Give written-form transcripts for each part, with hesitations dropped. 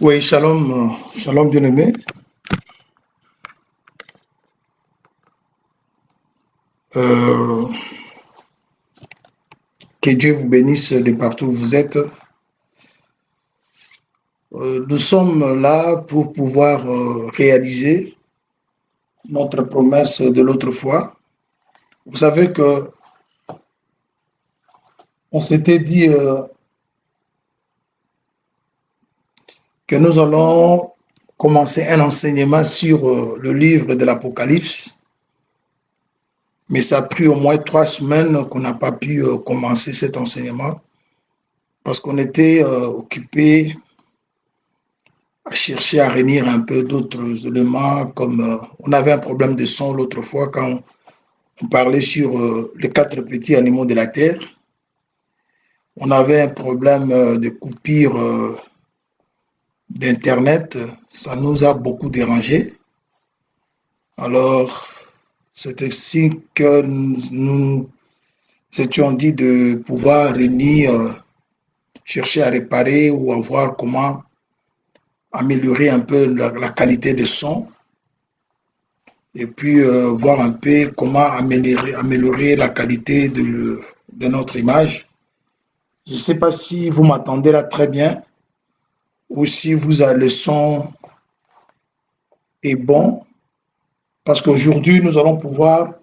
Oui, shalom, shalom bien-aimé. Euh, que Dieu vous bénisse de partout où vous êtes. Nous sommes là pour pouvoir réaliser notre promesse de l'autre fois. Vous savez que on s'était dit que nous allons commencer un enseignement sur le livre de l'Apocalypse, mais ça a pris au moins 3 semaines qu'on n'a pas pu commencer cet enseignement parce qu'on était occupé à chercher à réunir un peu d'autres éléments, comme on avait un problème de son l'autre fois quand on parlait sur les 4 petits animaux de la terre. On avait un problème de coupure d'Internet, ça nous a beaucoup dérangé. Alors, c'est ainsi que nous étions dit de pouvoir réunir, chercher à réparer ou à voir comment améliorer un peu la qualité de son et puis voir un peu comment améliorer la qualité de notre image. Je ne sais pas si vous m'entendez là très bien ou si vous avez le son est bon, parce qu'aujourd'hui nous allons pouvoir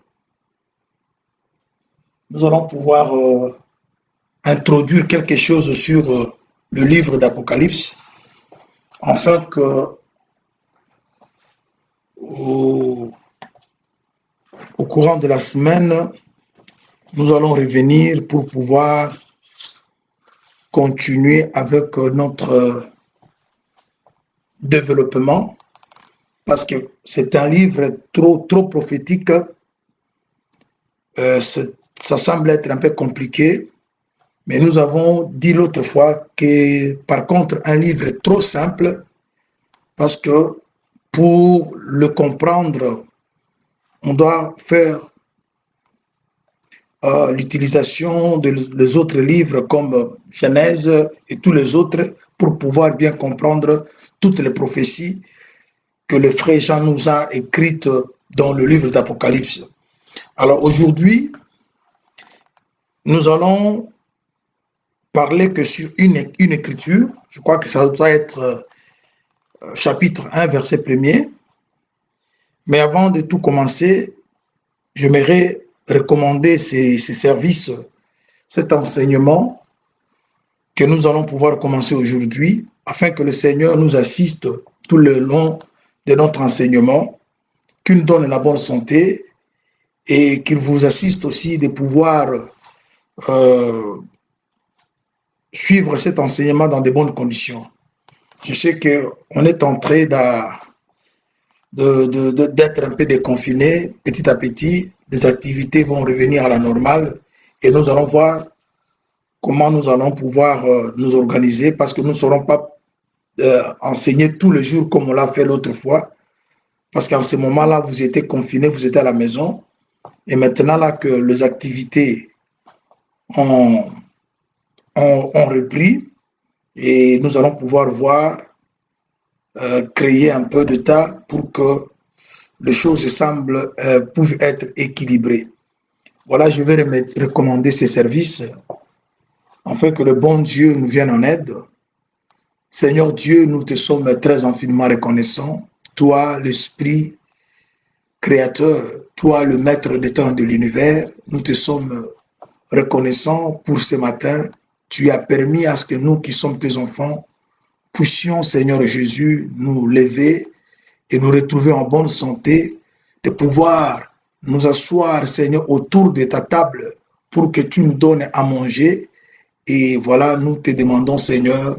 introduire quelque chose sur le livre d'Apocalypse, afin que au, au courant de la semaine, nous allons revenir pour pouvoir continuer avec notre développement, parce que c'est un livre trop prophétique. Ça semble être un peu compliqué, mais nous avons dit l'autre fois que, par contre, un livre trop simple, parce que pour le comprendre, on doit faire l'utilisation des autres livres comme Genèse et tous les autres pour pouvoir bien comprendre toutes les prophéties que le frère Jean nous a écrites dans le livre d'Apocalypse. Alors aujourd'hui, nous allons parler que sur une écriture. Je crois que ça doit être chapitre 1, verset 1er. Mais avant de tout commencer, j'aimerais recommander ces services, cet enseignement que nous allons pouvoir commencer aujourd'hui, afin que le Seigneur nous assiste tout le long de notre enseignement, qu'il nous donne la bonne santé et qu'il vous assiste aussi de pouvoir euh, suivre cet enseignement dans de bonnes conditions. Je sais qu'on est en train d'être un peu déconfiné. Petit à petit, les activités vont revenir à la normale et nous allons voir comment nous allons pouvoir nous organiser, parce que nous ne serons pas enseigner tous les jours comme on l'a fait l'autre fois, parce qu'en ce moment-là, vous étiez confinés, vous étiez à la maison, et maintenant là que les activités ont, ont repris, et nous allons pouvoir voir, créer un peu de temps pour que les choses semblent peuvent être équilibrées. Voilà, je vais recommander ces services afin que le bon Dieu nous vienne en aide. Seigneur Dieu, nous te sommes très infiniment reconnaissants. Toi, l'Esprit Créateur, toi, le Maître des temps de l'univers, nous te sommes reconnaissants pour ce matin. Tu as permis à ce que nous qui sommes tes enfants puissions, Seigneur Jésus, nous lever et nous retrouver en bonne santé, de pouvoir nous asseoir, Seigneur, autour de ta table pour que tu nous donnes à manger. Et voilà, nous te demandons, Seigneur,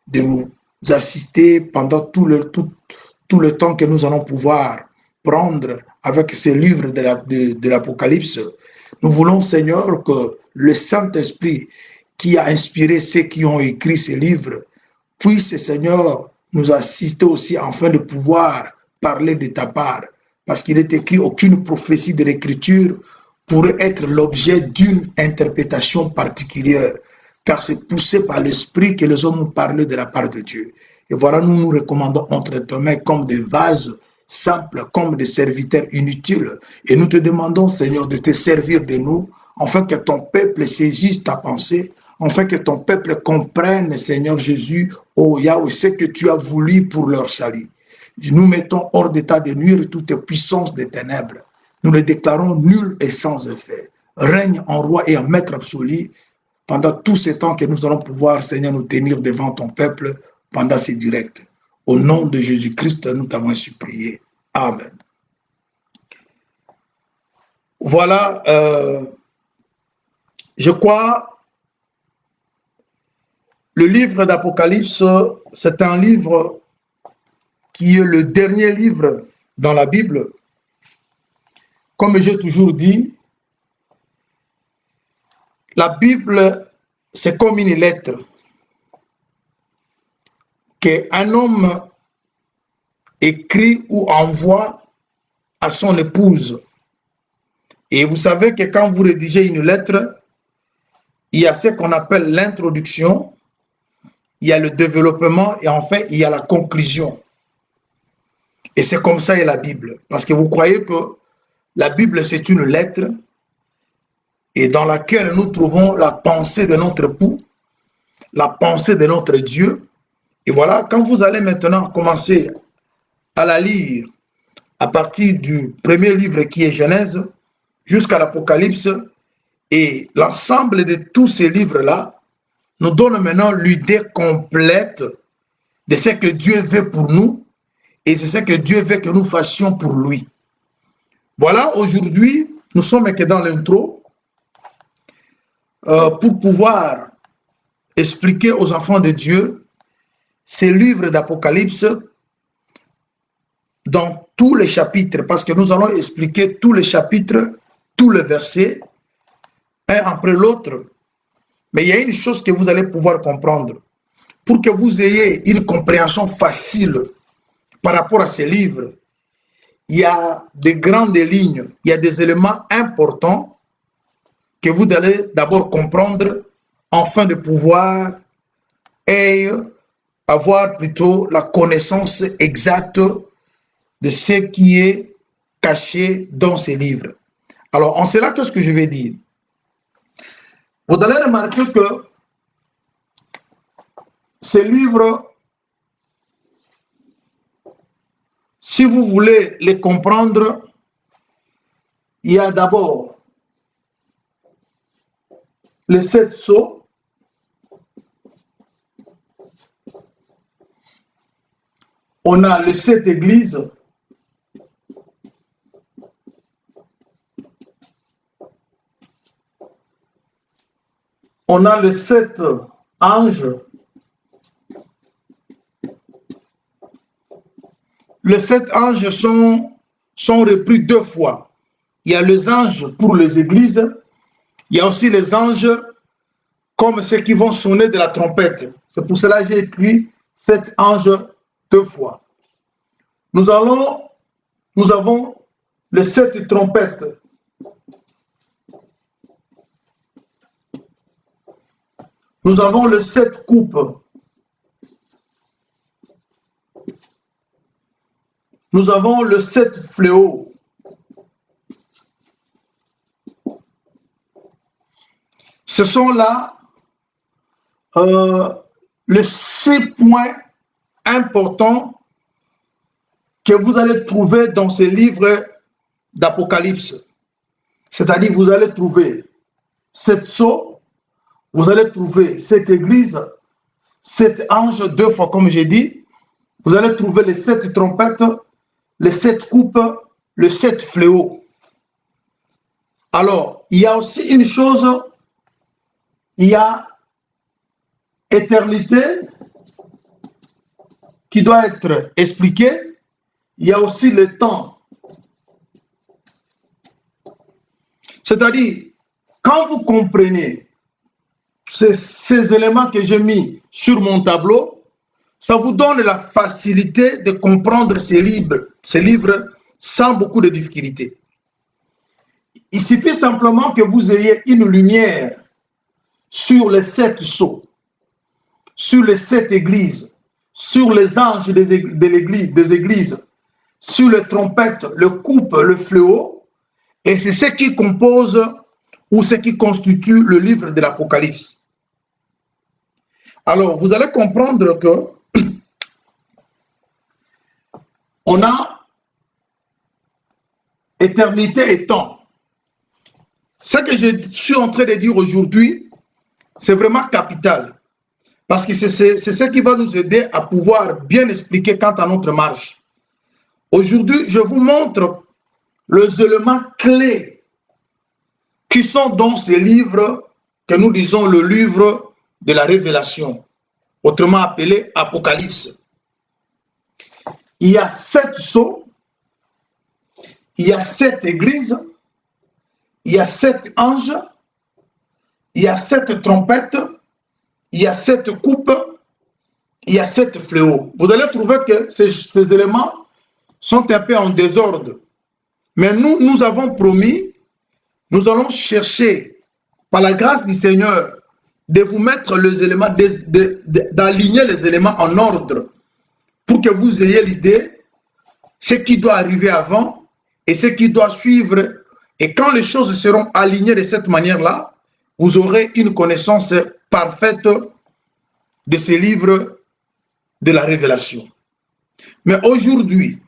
de nous assister pendant tout le temps que nous allons pouvoir prendre avec ces livres de l'Apocalypse. Nous voulons, Seigneur, que le Saint-Esprit qui a inspiré ceux qui ont écrit ces livres puisse, Seigneur, nous assister aussi afin de pouvoir parler de ta part. Parce qu'il est écrit, aucune prophétie de l'Écriture pourrait être l'objet d'une interprétation particulière, car c'est poussé par l'Esprit que les hommes ont parlé de la part de Dieu. Et voilà, nous nous recommandons entre tes mains comme des vases simples, comme des serviteurs inutiles. Et nous te demandons, Seigneur, de te servir de nous, afin que ton peuple saisisse ta pensée, afin que ton peuple comprenne, Seigneur Jésus, oh Yahweh, ce que tu as voulu pour leur salut. Nous mettons hors d'état de nuire toute puissance des ténèbres. Nous les déclarons nuls et sans effet. Règne en roi et en maître absolu pendant tout ce temps que nous allons pouvoir, Seigneur, nous tenir devant ton peuple pendant ces directs. Au nom de Jésus-Christ, nous t'avons supplié. Amen. Voilà, je crois, le livre d'Apocalypse, c'est un livre qui est le dernier livre dans la Bible. Comme j'ai toujours dit, la Bible, c'est comme une lettre qu'un homme écrit ou envoie à son épouse. Et vous savez que quand vous rédigez une lettre, il y a ce qu'on appelle l'introduction, il y a le développement et enfin il y a la conclusion. Et c'est comme ça est la Bible. Parce que vous croyez que la Bible c'est une lettre et dans laquelle nous trouvons la pensée de notre époux, la pensée de notre Dieu. Et voilà, quand vous allez maintenant commencer à la lire à partir du premier livre qui est Genèse jusqu'à l'Apocalypse, et l'ensemble de tous ces livres-là nous donne maintenant l'idée complète de ce que Dieu veut pour nous et c'est ce que Dieu veut que nous fassions pour lui. Voilà, aujourd'hui, nous sommes que dans l'intro pour pouvoir expliquer aux enfants de Dieu ces livres d'Apocalypse dans tous les chapitres, parce que nous allons expliquer tous les chapitres, tous les versets, un après l'autre. Mais il y a une chose que vous allez pouvoir comprendre. Pour que vous ayez une compréhension facile par rapport à ces livres, il y a des grandes lignes, il y a des éléments importants que vous allez d'abord comprendre afin de pouvoir avoir plutôt la connaissance exacte de ce qui est caché dans ces livres. Alors, en cela, qu'est-ce que je vais dire? Vous allez remarquer que ces livres, si vous voulez les comprendre, il y a d'abord les 7 sceaux, on a les 7 églises, on a les 7 anges, les 7 anges sont repris 2 fois. Il y a les anges pour les églises, il y a aussi les anges comme ceux qui vont sonner de la trompette. C'est pour cela que j'ai écrit 7 anges 2 fois. Nous avons les 7 trompettes. Nous avons les 7 coupes. Nous avons les 7 fléaux. Ce sont là les 6 points importants que vous allez trouver dans ces livres d'Apocalypse. C'est-à-dire, vous allez trouver 7 sceaux, vous allez trouver 7 églises, 7 anges 2 fois, comme j'ai dit. Vous allez trouver les 7 trompettes, les 7 coupes, les 7 fléaux. Alors, il y a aussi une chose, il y a éternité qui doit être expliquée. Il y a aussi le temps. C'est-à-dire, quand vous comprenez ces éléments que j'ai mis sur mon tableau, ça vous donne la facilité de comprendre ces livres sans beaucoup de difficultés. Il suffit simplement que vous ayez une lumière sur les 7 sceaux, sur les 7 églises, sur les anges des églises, sur les trompettes, le coupe, le fléau, et c'est ce qui compose ou ce qui constitue le livre de l'Apocalypse. Alors, vous allez comprendre que on a éternité et temps. Ce que je suis en train de dire aujourd'hui, c'est vraiment capital. Parce que c'est ce qui va nous aider à pouvoir bien expliquer quant à notre marche. Aujourd'hui, je vous montre les éléments clés qui sont dans ces livres que nous disons le livre de la révélation, autrement appelé Apocalypse. Il y a 7 sceaux, il y a 7 églises, il y a 7 anges, il y a 7 trompettes, il y a 7 coupes, il y a 7 fléaux. Vous allez trouver que ces éléments sont un peu en désordre. Mais nous avons promis, nous allons chercher, par la grâce du Seigneur, de vous mettre les éléments, d'aligner les éléments en ordre pour que vous ayez l'idée, ce qui doit arriver avant et ce qui doit suivre. Et quand les choses seront alignées de cette manière-là, vous aurez une connaissance parfaite de ces livres de la révélation. Mais aujourd'hui,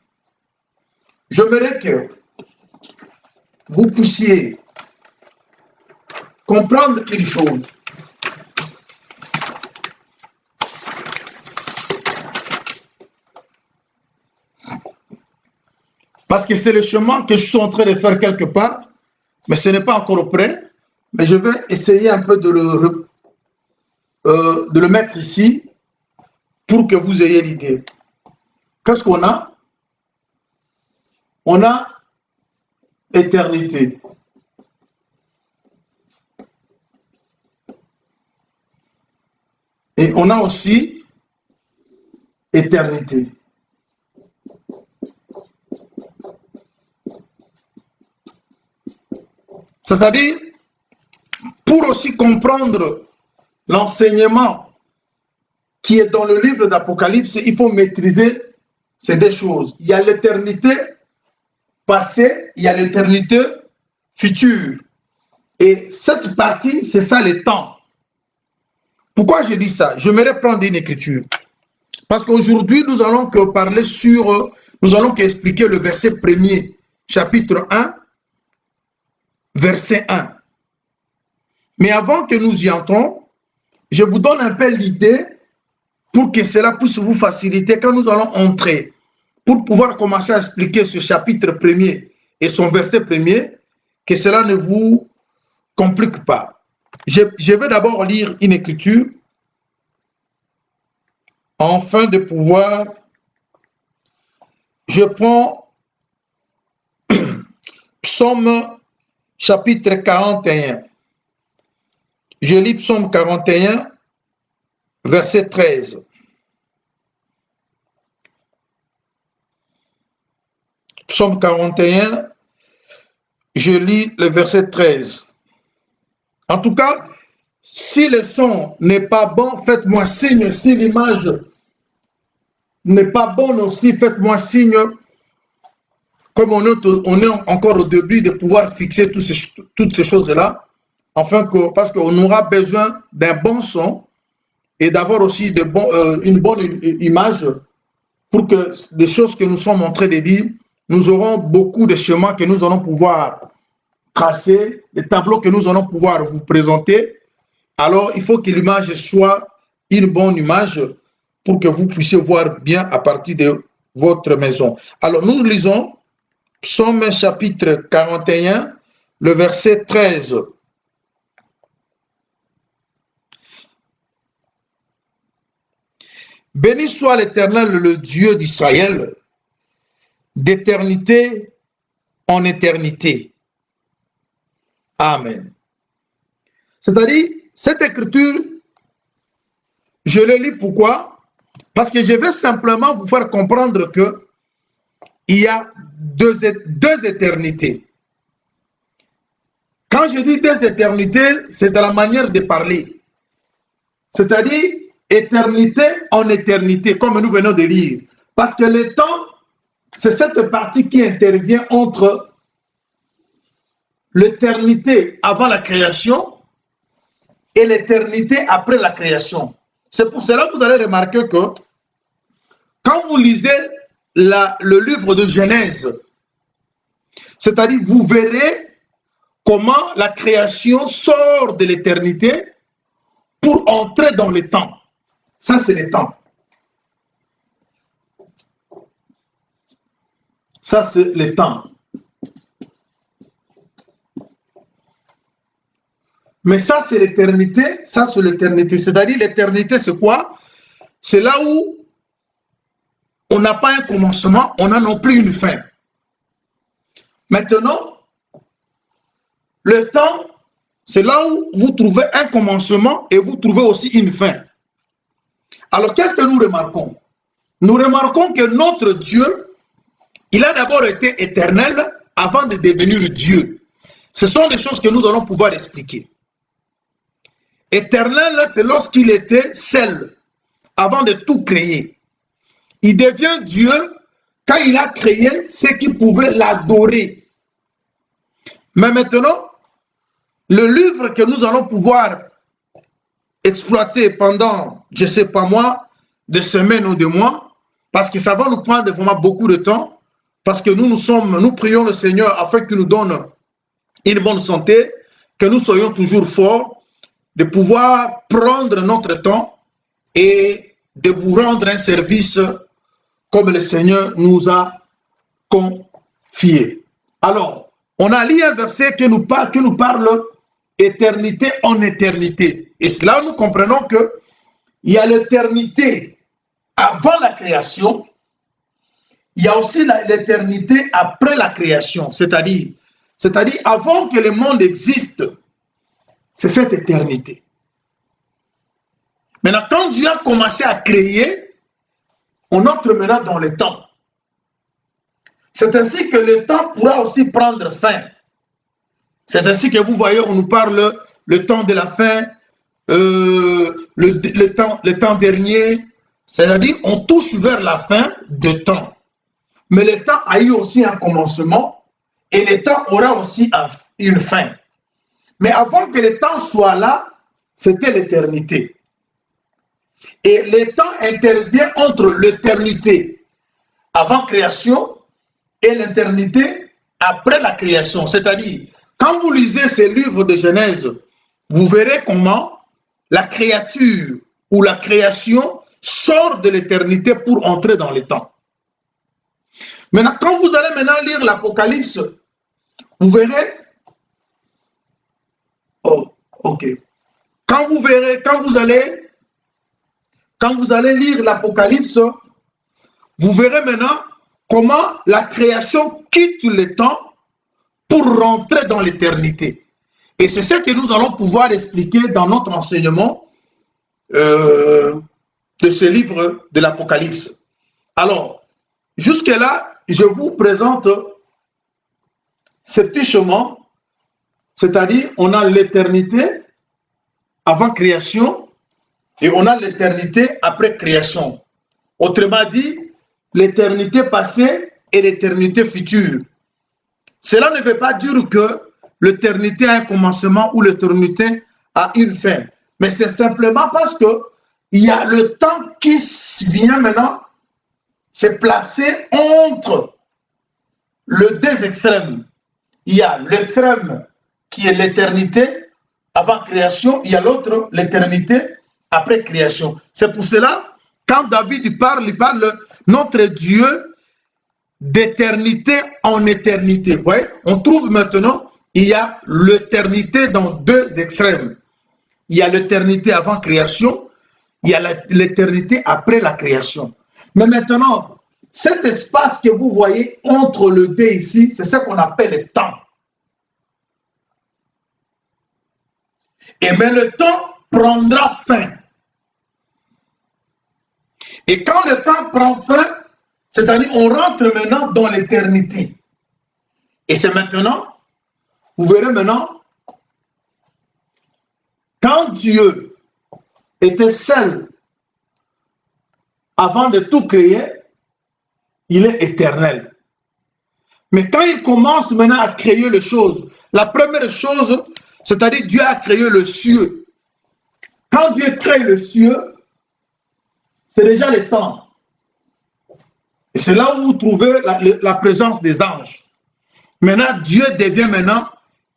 j'aimerais que vous puissiez comprendre une chose. Parce que c'est le chemin que je suis en train de faire quelque part, mais ce n'est pas encore prêt. Mais je vais essayer un peu de le mettre ici pour que vous ayez l'idée. Qu'est-ce qu'on a? On a éternité. Et on a aussi éternité. C'est-à-dire, pour aussi comprendre l'enseignement qui est dans le livre d'Apocalypse, il faut maîtriser ces 2 choses. Il y a l'éternité passée, il y a l'éternité future. Et cette partie, c'est ça le temps. Pourquoi je dis ça? J'aimerais prendre une écriture. Parce qu'aujourd'hui, nous allons que parler sur, nous allons qu'expliquer le verset 1er, chapitre 1, verset 1. Mais avant que nous y entrons, je vous donne un peu l'idée pour que cela puisse vous faciliter quand nous allons entrer, pour pouvoir commencer à expliquer ce chapitre 1er et son verset 1er, que cela ne vous complique pas. Je vais d'abord lire une écriture afin de pouvoir. Je prends Psaume chapitre 41. Je lis Psaume 41, verset 13. Psaume 41, je lis le verset 13. En tout cas, si le son n'est pas bon, faites-moi signe. Si l'image n'est pas bonne aussi, faites-moi signe. Comme on est encore au début de pouvoir fixer toutes ces choses-là, parce qu'on aura besoin d'un bon son et d'avoir aussi une bonne image pour que les choses que nous sommes en train de dire, nous aurons beaucoup de chemins que nous allons pouvoir tracer, les tableaux que nous allons pouvoir vous présenter. Alors, il faut que l'image soit une bonne image pour que vous puissiez voir bien à partir de votre maison. Alors, nous lisons Psaume chapitre 41, le verset 13. Béni soit l'Éternel, le Dieu d'Israël, d'éternité en éternité. Amen. C'est-à-dire, cette écriture, je le lis pourquoi? Parce que je vais simplement vous faire comprendre que il y a deux éternités. Quand je dis 2 éternités, c'est à la manière de parler. C'est-à-dire, éternité en éternité, comme nous venons de lire. Parce que le temps, c'est cette partie qui intervient entre l'éternité avant la création et l'éternité après la création. C'est pour cela que vous allez remarquer que quand vous lisez le livre de Genèse, c'est-à-dire vous verrez comment la création sort de l'éternité pour entrer dans le temps. Ça, c'est le temps. Ça, c'est le temps. Mais ça, c'est l'éternité. Ça, c'est l'éternité. C'est-à-dire, l'éternité, c'est quoi? C'est là où on n'a pas un commencement, on n'a non plus une fin. Maintenant, le temps, c'est là où vous trouvez un commencement et vous trouvez aussi une fin. Alors, qu'est-ce que nous remarquons? Nous remarquons que notre Dieu, il a d'abord été éternel avant de devenir Dieu. Ce sont des choses que nous allons pouvoir expliquer. Éternel, c'est lorsqu'il était seul, avant de tout créer. Il devient Dieu quand il a créé ceux qui pouvaient l'adorer. Mais maintenant, le livre que nous allons pouvoir exploiter pendant, je ne sais pas moi, des semaines ou des mois, parce que ça va nous prendre vraiment beaucoup de temps, parce que nous prions le Seigneur afin qu'il nous donne une bonne santé, que nous soyons toujours forts, de pouvoir prendre notre temps et de vous rendre un service comme le Seigneur nous a confié. Alors, on a lu un verset qui nous parle éternité en éternité. Et là, nous comprenons que il y a l'éternité avant la création, il y a aussi l'éternité après la création, c'est-à-dire avant que le monde existe, c'est cette éternité. Maintenant, quand Dieu a commencé à créer, on entre maintenant dans le temps. C'est ainsi que le temps pourra aussi prendre fin. C'est ainsi que vous voyez, on nous parle le temps de la fin, le temps dernier, c'est-à-dire on touche vers la fin de temps. Mais le temps a eu aussi un commencement et le temps aura aussi une fin. Mais avant que le temps soit là, c'était l'éternité. Et le temps intervient entre l'éternité avant création et l'éternité après la création. C'est-à-dire, quand vous lisez ces livres de Genèse, vous verrez comment la créature ou la création sort de l'éternité pour entrer dans le temps. Maintenant, quand vous allez maintenant lire l'Apocalypse, vous verrez. Oh, ok. Quand vous allez lire l'Apocalypse, vous verrez maintenant comment la création quitte le temps pour rentrer dans l'éternité. Et c'est ce que nous allons pouvoir expliquer dans notre enseignement de ce livre de l'Apocalypse. Alors, jusque-là, je vous présente ce petit chemin, c'est-à-dire on a l'éternité avant création et on a l'éternité après création. Autrement dit, l'éternité passée et l'éternité future. Cela ne veut pas dire que l'éternité a un commencement ou l'éternité a une fin. Mais c'est simplement parce que il y a le temps qui vient maintenant se placer entre les deux extrêmes. Il y a l'extrême qui est l'éternité avant création, il y a l'autre, l'éternité après création. C'est pour cela, quand David il parle notre Dieu d'éternité en éternité. Vous voyez, on trouve maintenant, il y a l'éternité dans deux extrêmes. Il y a l'éternité avant création, il y a l'éternité après la création. Mais maintenant, cet espace que vous voyez entre le deux ici, c'est ce qu'on appelle le temps. Et mais le temps prendra fin. Et quand le temps prend fin, c'est-à-dire on rentre maintenant dans l'éternité. Et c'est maintenant, vous verrez maintenant, quand Dieu était seul avant de tout créer, il est éternel. Mais quand il commence maintenant à créer les choses, la première chose, c'est-à-dire Dieu a créé le ciel. Quand Dieu crée le ciel, c'est déjà le temps. Et c'est là où vous trouvez la présence des anges. Maintenant, Dieu devient maintenant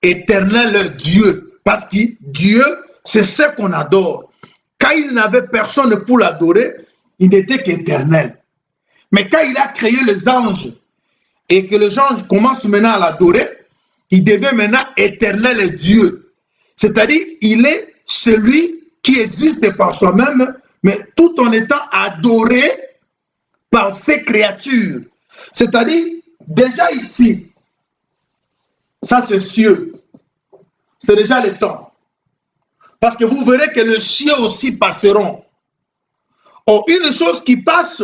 éternel Dieu. Parce que Dieu, c'est ce qu'on adore. Quand il n'avait personne pour l'adorer, il n'était qu'éternel. Mais quand il a créé les anges et que les anges commencent maintenant à l'adorer, il devient maintenant éternel Dieu. C'est-à-dire, il est celui qui existe par soi-même, mais tout en étant adoré par ses créatures. C'est-à-dire, déjà ici, ça c'est cieux, c'est déjà le temps. Parce que vous verrez que le ciel aussi passeront. Or, une chose qui passe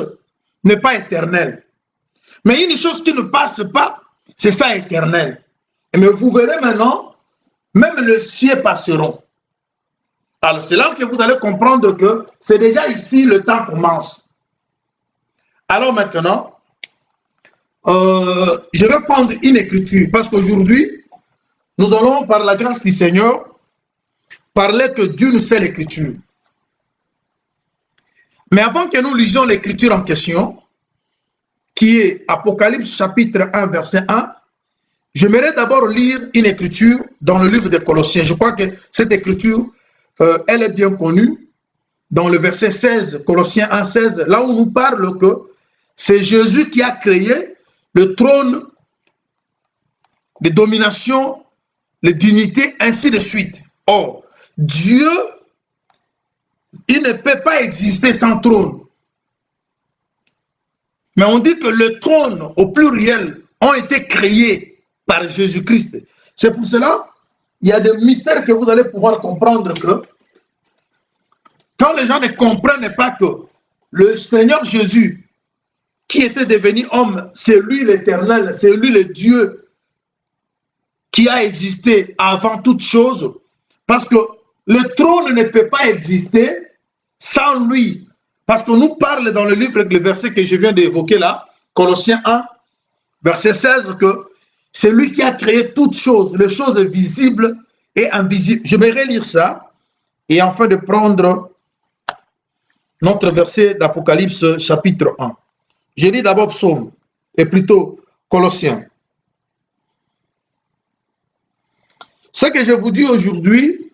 n'est pas éternelle. Mais une chose qui ne passe pas, c'est ça éternel. Mais vous verrez maintenant, même le ciel passeront. Alors, c'est là que vous allez comprendre que c'est déjà ici, le temps commence. Alors maintenant, je vais prendre une écriture, parce qu'aujourd'hui, nous allons, par la grâce du Seigneur, parler que Dieu nous sait l'écriture. Mais avant que nous lisions l'écriture en question, qui est Apocalypse chapitre 1, verset 1, j'aimerais d'abord lire une écriture dans le livre des Colossiens. Je crois que cette écriture, elle est bien connue. Dans le verset 16, Colossiens 1, 16, là où on nous parle que c'est Jésus qui a créé le trône, les dominations, les dignités, ainsi de suite. Or, Dieu, il ne peut pas exister sans trône. Mais on dit que le trône, au pluriel, ont été créés par Jésus-Christ. C'est pour cela, il y a des mystères que vous allez pouvoir comprendre que quand les gens ne comprennent pas que le Seigneur Jésus, qui était devenu homme, c'est lui l'éternel, c'est lui le Dieu qui a existé avant toute chose, parce que le trône ne peut pas exister sans lui. Parce qu'on nous parle dans le livre, le verset que je viens d'évoquer là, Colossiens 1, verset 16, que c'est lui qui a créé toutes choses, les choses visibles et invisibles. Je vais relire ça, et enfin de prendre notre verset d'Apocalypse chapitre 1. Je lis d'abord Psaume, et plutôt Colossiens. Ce que je vous dis aujourd'hui,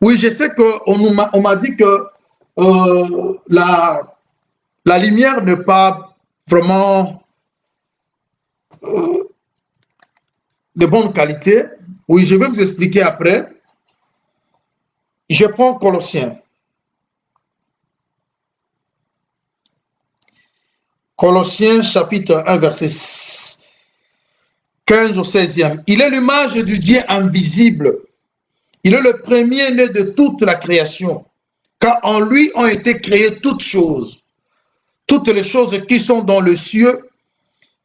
oui, je sais qu'on m'a dit que la lumière n'est pas vraiment de bonne qualité. Oui, je vais vous expliquer après. Je prends Colossiens. Colossiens chapitre 1, verset 15 au 16e. Il est l'image du Dieu invisible. Il est le premier-né de toute la création. Car en lui ont été créées toutes choses. Toutes les choses qui sont dans le ciel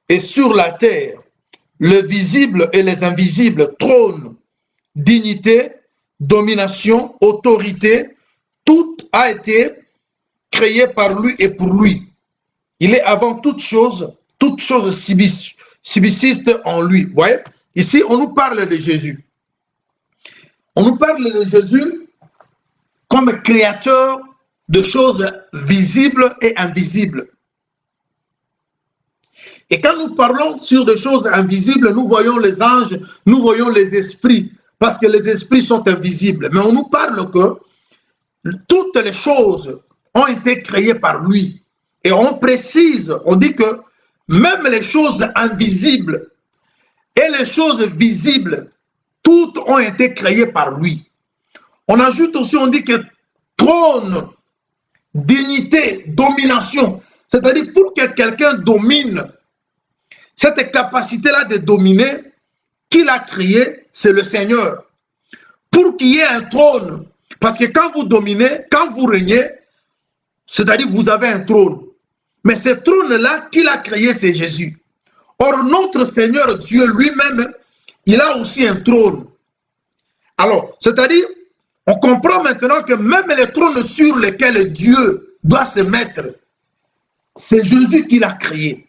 et sur la terre. Le visible et les invisibles, trône, dignité, domination, autorité, tout a été créé par lui et pour lui. Il est avant toute chose subsiste en lui. Vous voyez? Ici, on nous parle de Jésus. On nous parle de Jésus comme créateur de choses visibles et invisibles. Et quand nous parlons sur des choses invisibles, nous voyons les anges, nous voyons les esprits, parce que les esprits sont invisibles. Mais on nous parle que toutes les choses ont été créées par lui. Et on précise, on dit que même les choses invisibles et les choses visibles, toutes ont été créées par lui. On ajoute aussi, on dit que trône, dignité, domination, c'est-à-dire pour que quelqu'un domine, cette capacité-là de dominer, qui l'a créé, c'est le Seigneur. Pour qu'il y ait un trône, parce que quand vous dominez, quand vous régnez, c'est-à-dire que vous avez un trône. Mais ce trône-là, qui l'a créé, c'est Jésus. Or, notre Seigneur Dieu lui-même, il a aussi un trône. Alors, c'est-à-dire, on comprend maintenant que même les trônes sur lesquels Dieu doit se mettre, c'est Jésus qui l'a créé.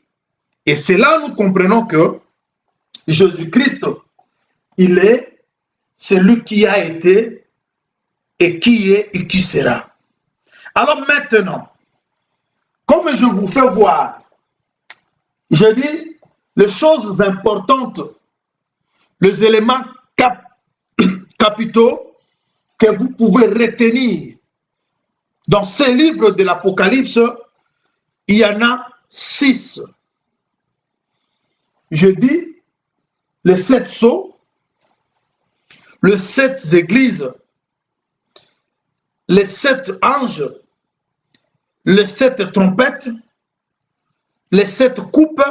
Et c'est là où nous comprenons que Jésus-Christ, il est celui qui a été et qui est et qui sera. Alors maintenant, comme je vous fais voir, je dis les choses importantes, les éléments capitaux que vous pouvez retenir dans ces livres de l'Apocalypse, il y en a 6. Je dis les 7 sceaux, les 7 églises, les 7 anges, les 7 trompettes, les 7 coupes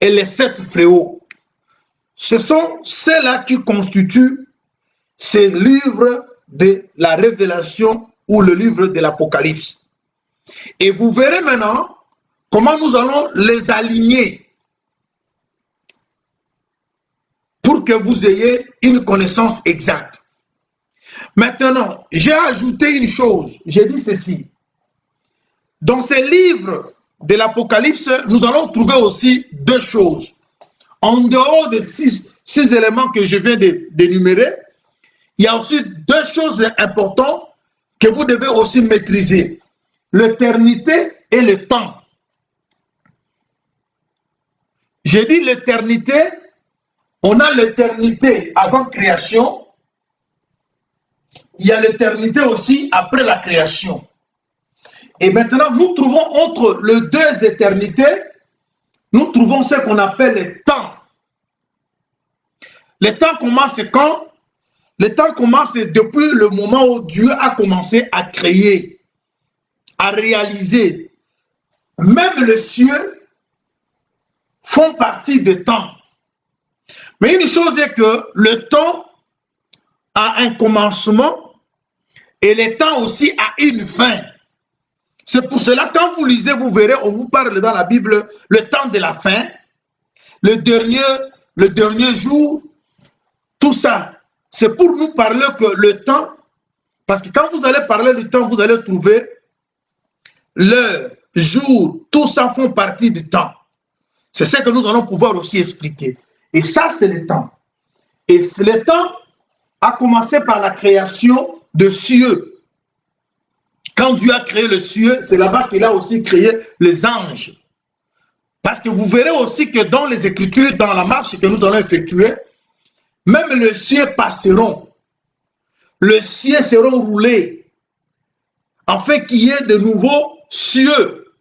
et les 7 fléaux. Ce sont ceux-là qui constituent ces livres de la Révélation ou le livre de l'Apocalypse. Et vous verrez maintenant comment nous allons les aligner pour que vous ayez une connaissance exacte. Maintenant, j'ai ajouté une chose, j'ai dit ceci. Dans ces livres de l'Apocalypse, nous allons trouver aussi 2 choses. En dehors des 6 éléments que je viens d'énumérer, il y a aussi 2 choses importantes que vous devez aussi maîtriser. L'éternité et le temps. J'ai dit l'éternité, on a l'éternité avant création, il y a l'éternité aussi après la création. Et maintenant, nous trouvons entre les 2 éternités, nous trouvons ce qu'on appelle le temps. Le temps commence quand? Le temps commence depuis le moment où Dieu a commencé à créer, à réaliser. Même les cieux font partie du temps. Mais une chose est que le temps a un commencement et le temps aussi a une fin. C'est pour cela, quand vous lisez, vous verrez, on vous parle dans la Bible, le temps de la fin, le dernier jour, tout ça. C'est pour nous parler que le temps, parce que quand vous allez parler du temps, vous allez trouver l'heure, jour, tout ça font partie du temps. C'est ce que nous allons pouvoir aussi expliquer. Et ça, c'est le temps. Et le temps a commencé par la création de cieux. Quand Dieu a créé le cieux, c'est là-bas qu'il a aussi créé les anges. Parce que vous verrez aussi que dans les Écritures, dans la marche que nous allons effectuer, même les cieux passeront. Les cieux seront roulés, afin qu'il y ait de nouveaux cieux.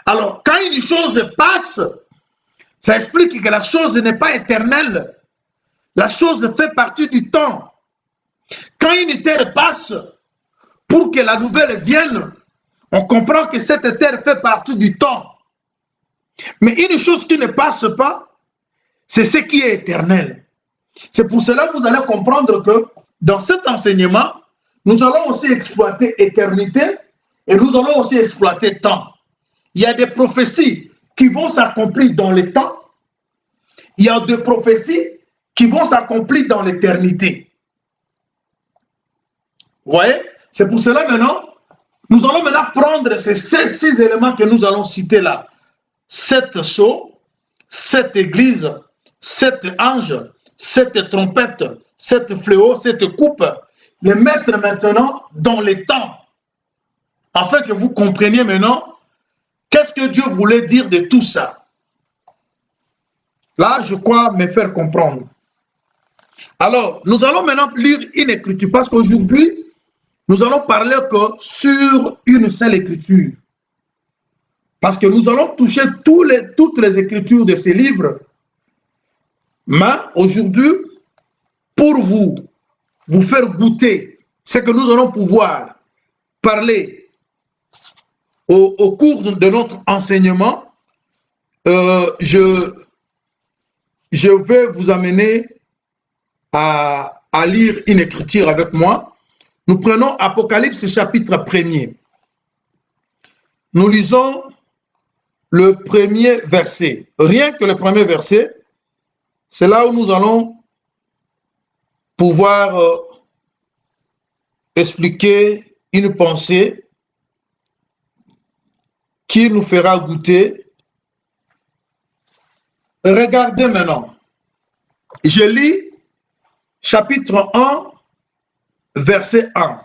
Alors, quand une chose passe, ça explique que la chose n'est pas éternelle. La chose fait partie du temps. Quand une terre passe, pour que la nouvelle vienne, on comprend que cette terre fait partie du temps. Mais une chose qui ne passe pas, c'est ce qui est éternel. C'est pour cela que vous allez comprendre que dans cet enseignement, nous allons aussi exploiter éternité et nous allons aussi exploiter temps. Il y a des prophéties qui vont s'accomplir dans le temps. Il y a des prophéties qui vont s'accomplir dans l'éternité. Vous voyez? C'est pour cela maintenant, nous allons maintenant prendre ces 6 éléments que nous allons citer là. 7 sceaux, 7 églises, 7 anges, 7 trompettes, 7 fléaux, 7 coupes, les mettre maintenant dans les temps, afin que vous compreniez maintenant qu'est-ce que Dieu voulait dire de tout ça. Là, je crois me faire comprendre. Alors, nous allons maintenant lire une écriture, parce qu'aujourd'hui, nous allons parler que sur une seule écriture. Parce que nous allons toucher toutes les écritures de ces livres. Mais aujourd'hui, pour vous faire goûter ce que nous allons pouvoir parler au cours de notre enseignement, je vais vous amener à lire une écriture avec moi. Nous prenons Apocalypse chapitre 1er. Nous lisons le premier verset. Rien que le premier verset, c'est là où nous allons pouvoir expliquer une pensée qui nous fera goûter. Regardez maintenant. Je lis chapitre 1, verset 1.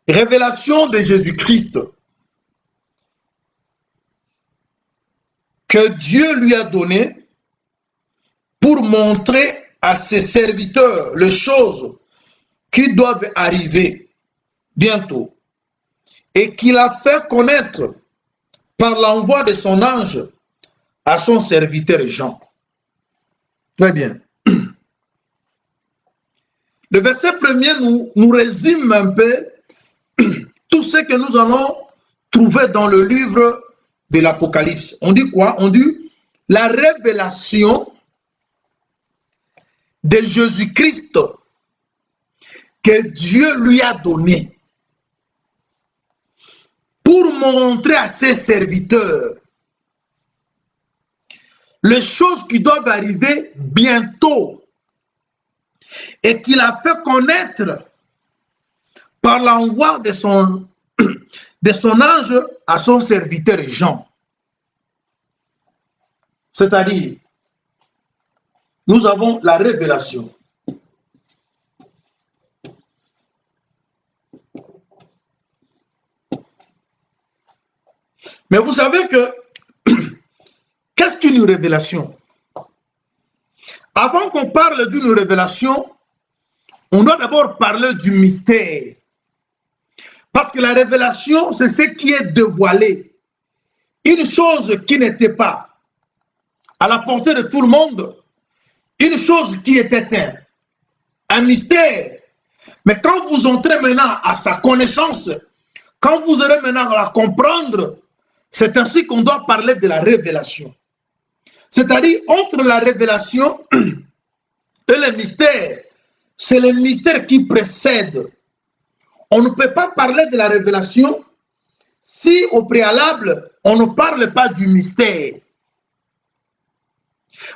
Révélation de Jésus-Christ que Dieu lui a donné pour montrer à ses serviteurs les choses qui doivent arriver bientôt et qu'il a fait connaître par l'envoi de son ange à son serviteur Jean. Très bien. Le verset premier nous résume un peu tout ce que nous allons trouver dans le livre de l'Apocalypse. On dit quoi? On dit la révélation de Jésus-Christ que Dieu lui a donné pour montrer à ses serviteurs les choses qui doivent arriver bientôt et qu'il a fait connaître par l'envoi de son ange à son serviteur Jean. C'est-à-dire, nous avons la révélation. Mais vous savez que, qu'est-ce qu'une révélation? Avant qu'on parle d'une révélation, on doit d'abord parler du mystère. Parce que la révélation, c'est ce qui est dévoilé. Une chose qui n'était pas à la portée de tout le monde, une chose qui était un mystère. Mais quand vous entrez maintenant à sa connaissance, quand vous aurez maintenant à la comprendre, c'est ainsi qu'on doit parler de la révélation. C'est-à-dire, entre la révélation et le mystère, c'est le mystère qui précède. On ne peut pas parler de la révélation si au préalable, on ne parle pas du mystère.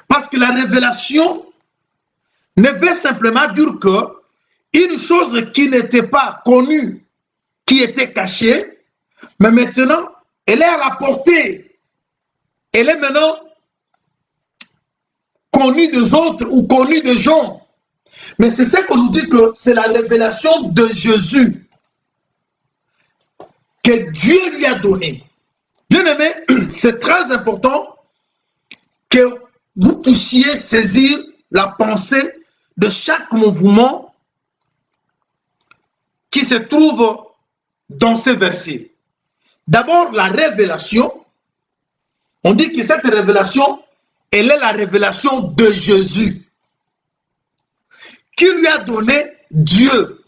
Parce que la révélation ne veut simplement dire que une chose qui n'était pas connue, qui était cachée, mais maintenant, elle est à la portée. Elle est maintenant connue des autres ou connue des gens. Mais c'est ce qu'on nous dit que c'est la révélation de Jésus que Dieu lui a donnée. Bien aimé, c'est très important que vous puissiez saisir la pensée de chaque mouvement qui se trouve dans ces versets. D'abord, la révélation. On dit que cette révélation, elle est la révélation de Jésus, qui lui a donné Dieu.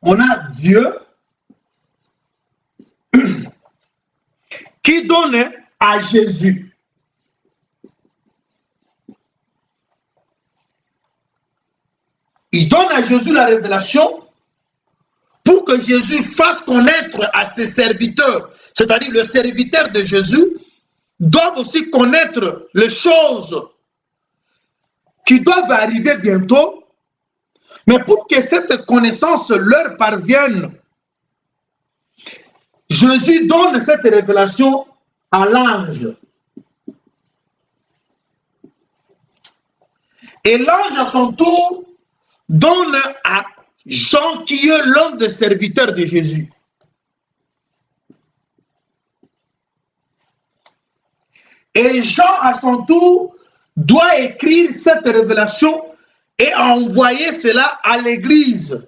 On a Dieu qui donne à Jésus. Il donne à Jésus la révélation pour que Jésus fasse connaître à ses serviteurs, c'est-à-dire le serviteur de Jésus, doivent aussi connaître les choses qui doivent arriver bientôt, mais pour que cette connaissance leur parvienne, Jésus donne cette révélation à l'ange. Et l'ange, à son tour, donne à Jean, qui est l'un des serviteurs de Jésus. Et Jean, à son tour, doit écrire cette révélation et envoyer cela à l'Église.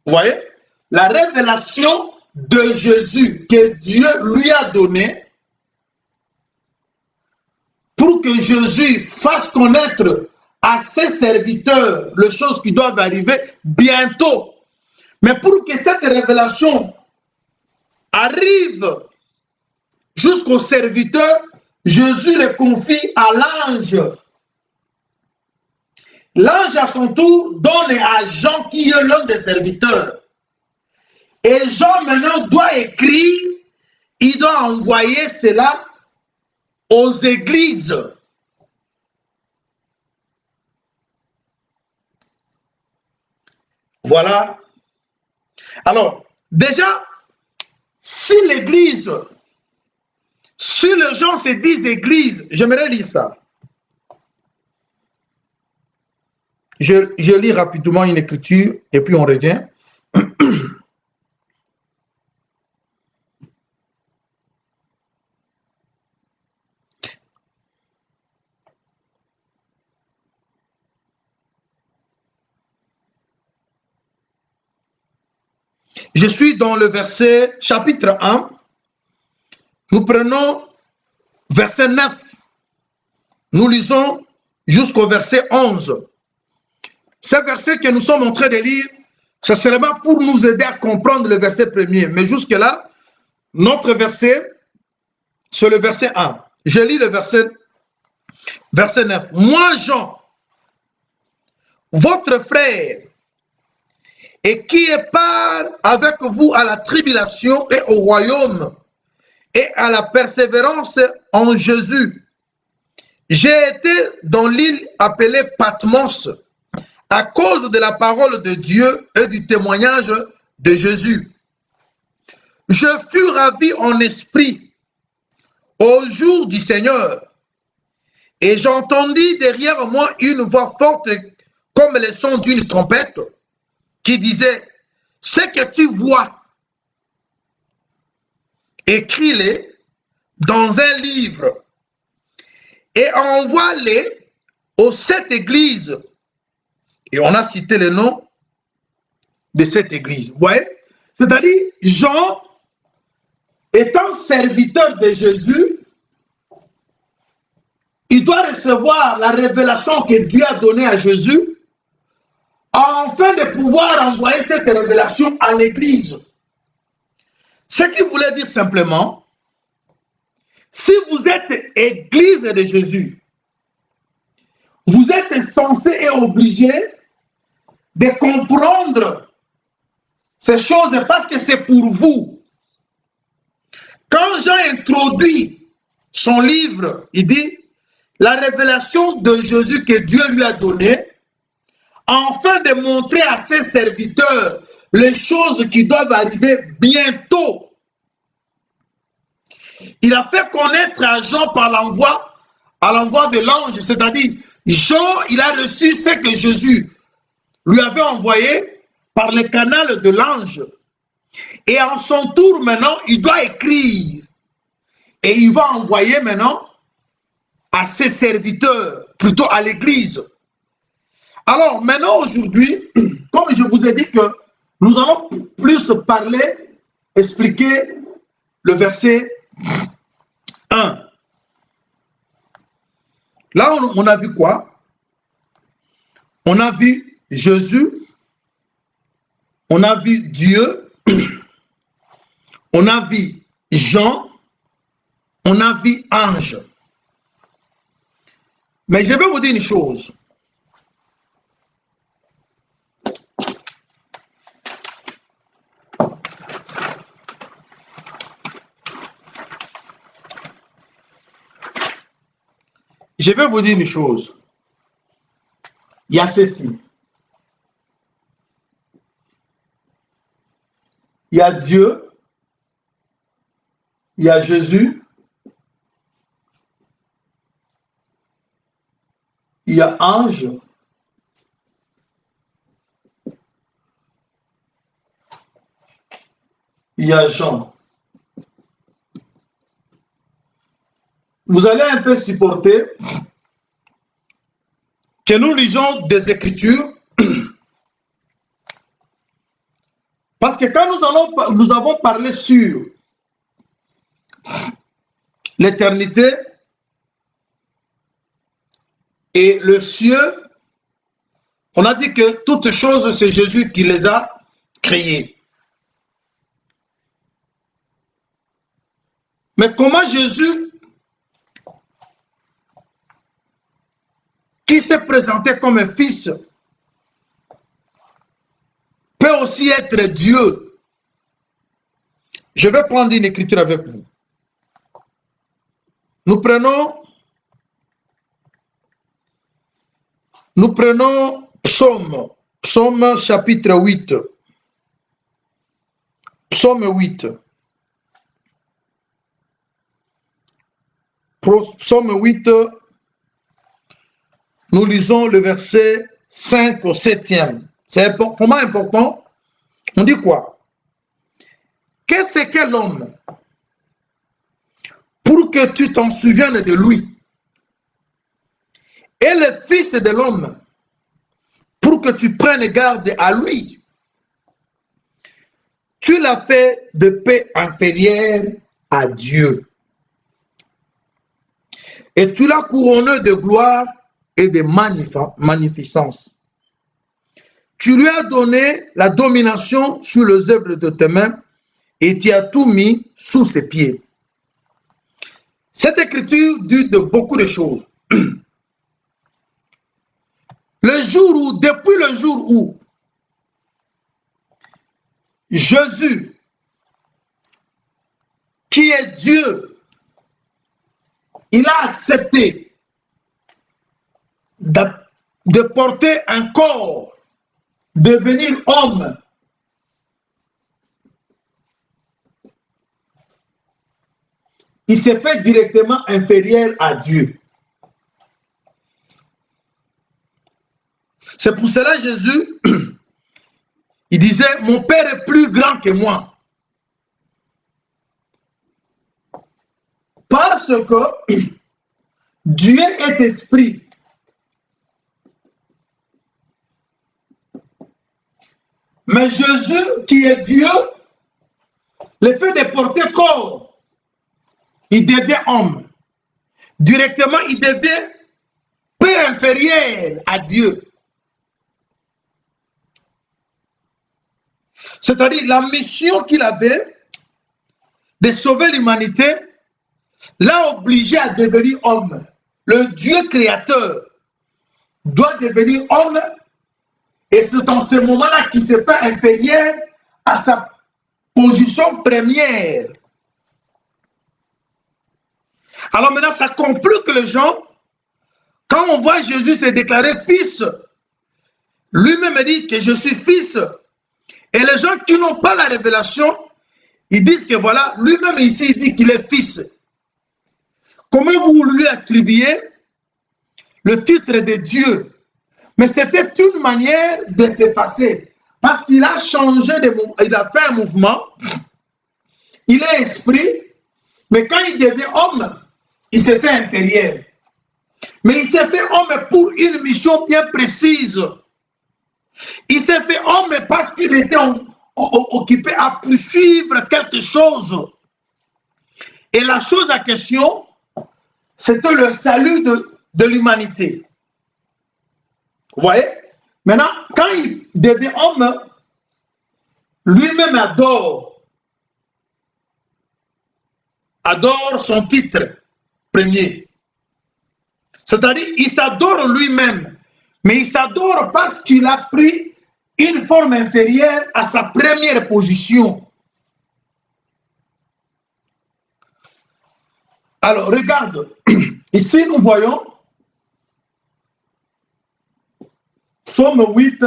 Vous voyez? La révélation de Jésus que Dieu lui a donnée pour que Jésus fasse connaître à ses serviteurs les choses qui doivent arriver bientôt. Mais pour que cette révélation arrive jusqu'au serviteur, Jésus le confie à l'ange. L'ange, à son tour, donne à Jean, qui est l'un des serviteurs. Et Jean, maintenant, doit écrire, il doit envoyer cela aux églises. Voilà. Alors, déjà, si l'église, si les gens se disent église, j'aimerais lire ça. Je lis rapidement une écriture et puis on revient. Je suis dans le verset, chapitre 1. Nous prenons verset 9. Nous lisons jusqu'au verset 11. Ce verset que nous sommes en train de lire, c'est seulement pour nous aider à comprendre le verset premier. Mais jusque-là, notre verset, c'est le verset 1. Je lis le verset 9. Moi, Jean, votre frère, et qui est part avec vous à la tribulation et au royaume, et à la persévérance en Jésus. J'ai été dans l'île appelée Patmos à cause de la parole de Dieu et du témoignage de Jésus. Je fus ravi en esprit au jour du Seigneur, et j'entendis derrière moi une voix forte comme le son d'une trompette qui disait, ce que tu vois, écris-les dans un livre et envoie-les aux 7 églises. Et on a cité le nom de cette église. Vous voyez? C'est-à-dire, Jean, étant serviteur de Jésus, il doit recevoir la révélation que Dieu a donnée à Jésus afin de pouvoir envoyer cette révélation à l'église. Ce qui voulait dire simplement, si vous êtes église de Jésus, vous êtes censé et obligé de comprendre ces choses parce que c'est pour vous. Quand Jean introduit son livre, il dit la révélation de Jésus que Dieu lui a donnée, afin de montrer à ses serviteurs les choses qui doivent arriver bientôt. Il a fait connaître à Jean par l'envoi de l'ange, c'est-à-dire Jean, il a reçu ce que Jésus lui avait envoyé par le canal de l'ange. Et en son tour, maintenant, il doit écrire. Et il va envoyer maintenant à ses serviteurs, plutôt à l'église. Alors, maintenant, aujourd'hui, comme je vous ai dit que nous allons plus parler, expliquer le verset 1. Là, on a vu quoi? On a vu Jésus, on a vu Dieu, on a vu Jean, on a vu ange. Mais je vais vous dire une chose. Je vais vous dire une chose. Il y a ceci. Il y a Dieu, il y a Jésus, il y a ange, il y a Jean. Vous allez un peu supporter que nous lisons des Écritures, parce que quand nous avons parlé sur l'éternité et le ciel, on a dit que toutes choses, c'est Jésus qui les a créées. Mais comment Jésus, qui s'est présenté comme un fils, peut aussi être Dieu? Je vais prendre une écriture avec vous. Nous prenons Psaume Psaume chapitre 8. Psaume 8. Psaume 8, nous lisons le verset 5 au 7e. C'est vraiment important. On dit quoi? Qu'est-ce que l'homme pour que tu t'en souviennes de lui? Et le Fils de l'homme pour que tu prennes garde à lui. Tu l'as fait de paix inférieure à Dieu. Et tu l'as couronné de gloire et de magnificence. Tu lui as donné la domination sur les œuvres de tes mains et tu as tout mis sous ses pieds. Cette écriture dit de beaucoup de choses. Depuis le jour où Jésus, qui est Dieu, il a accepté de porter un corps, devenir homme. Il s'est fait directement inférieur à Dieu. C'est pour cela Jésus, il disait, mon Père est plus grand que moi. Parce que Dieu est esprit. Mais Jésus, qui est Dieu, le fait de porter corps, il devient homme. Directement, il devient peu inférieur à Dieu. C'est-à-dire la mission qu'il avait de sauver l'humanité l'a obligé à devenir homme. Le Dieu créateur doit devenir homme et c'est dans ce moment-là qu'il se fait inférieur à sa position première. Alors maintenant, ça complique que les gens, quand on voit Jésus se déclarer fils, lui-même dit que je suis fils. Et les gens qui n'ont pas la révélation, ils disent que voilà, lui-même ici, il dit qu'il est fils. Comment vous lui attribuez le titre de Dieu? Mais c'était une manière de s'effacer. Parce qu'il a changé il a fait un mouvement. Il est esprit. Mais quand il devient homme, il s'est fait inférieur. Mais il s'est fait homme pour une mission bien précise. Il s'est fait homme parce qu'il était occupé à poursuivre quelque chose. Et la chose à question, c'était le salut de l'humanité. Vous voyez? Maintenant, quand il devient homme, lui-même adore son titre premier. C'est-à-dire, il s'adore lui-même. Mais il s'adore parce qu'il a pris une forme inférieure à sa première position. Alors, regarde. Ici, nous voyons Psaume 8,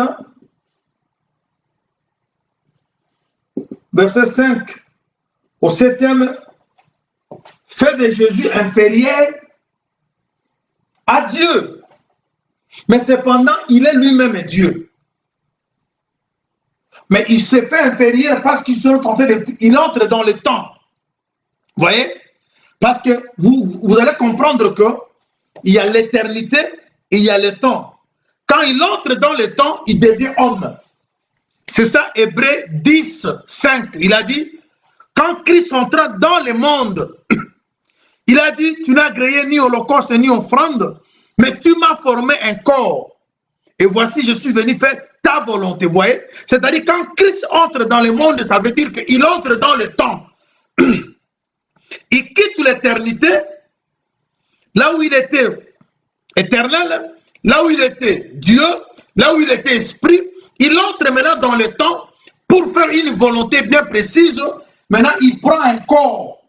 verset 5 au 7e, fait de Jésus inférieur à Dieu. Mais cependant, il est lui-même Dieu. Mais il s'est fait inférieur parce qu'il entre dans le temps. Vous voyez? Parce que vous allez comprendre qu'il y a l'éternité et il y a le temps. Quand il entre dans le temps, il devient homme. C'est ça, Hébreux 10, 5. Il a dit, quand Christ entra dans le monde, il a dit, tu n'as créé ni holocauste ni offrande, mais tu m'as formé un corps. Et voici, je suis venu faire ta volonté. Vous voyez? C'est-à-dire, quand Christ entre dans le monde, ça veut dire qu'il entre dans le temps. Il quitte l'éternité, là où il était éternel, là où il était Dieu, là où il était esprit. Il entre maintenant dans le temps pour faire une volonté bien précise. Maintenant, il prend un corps.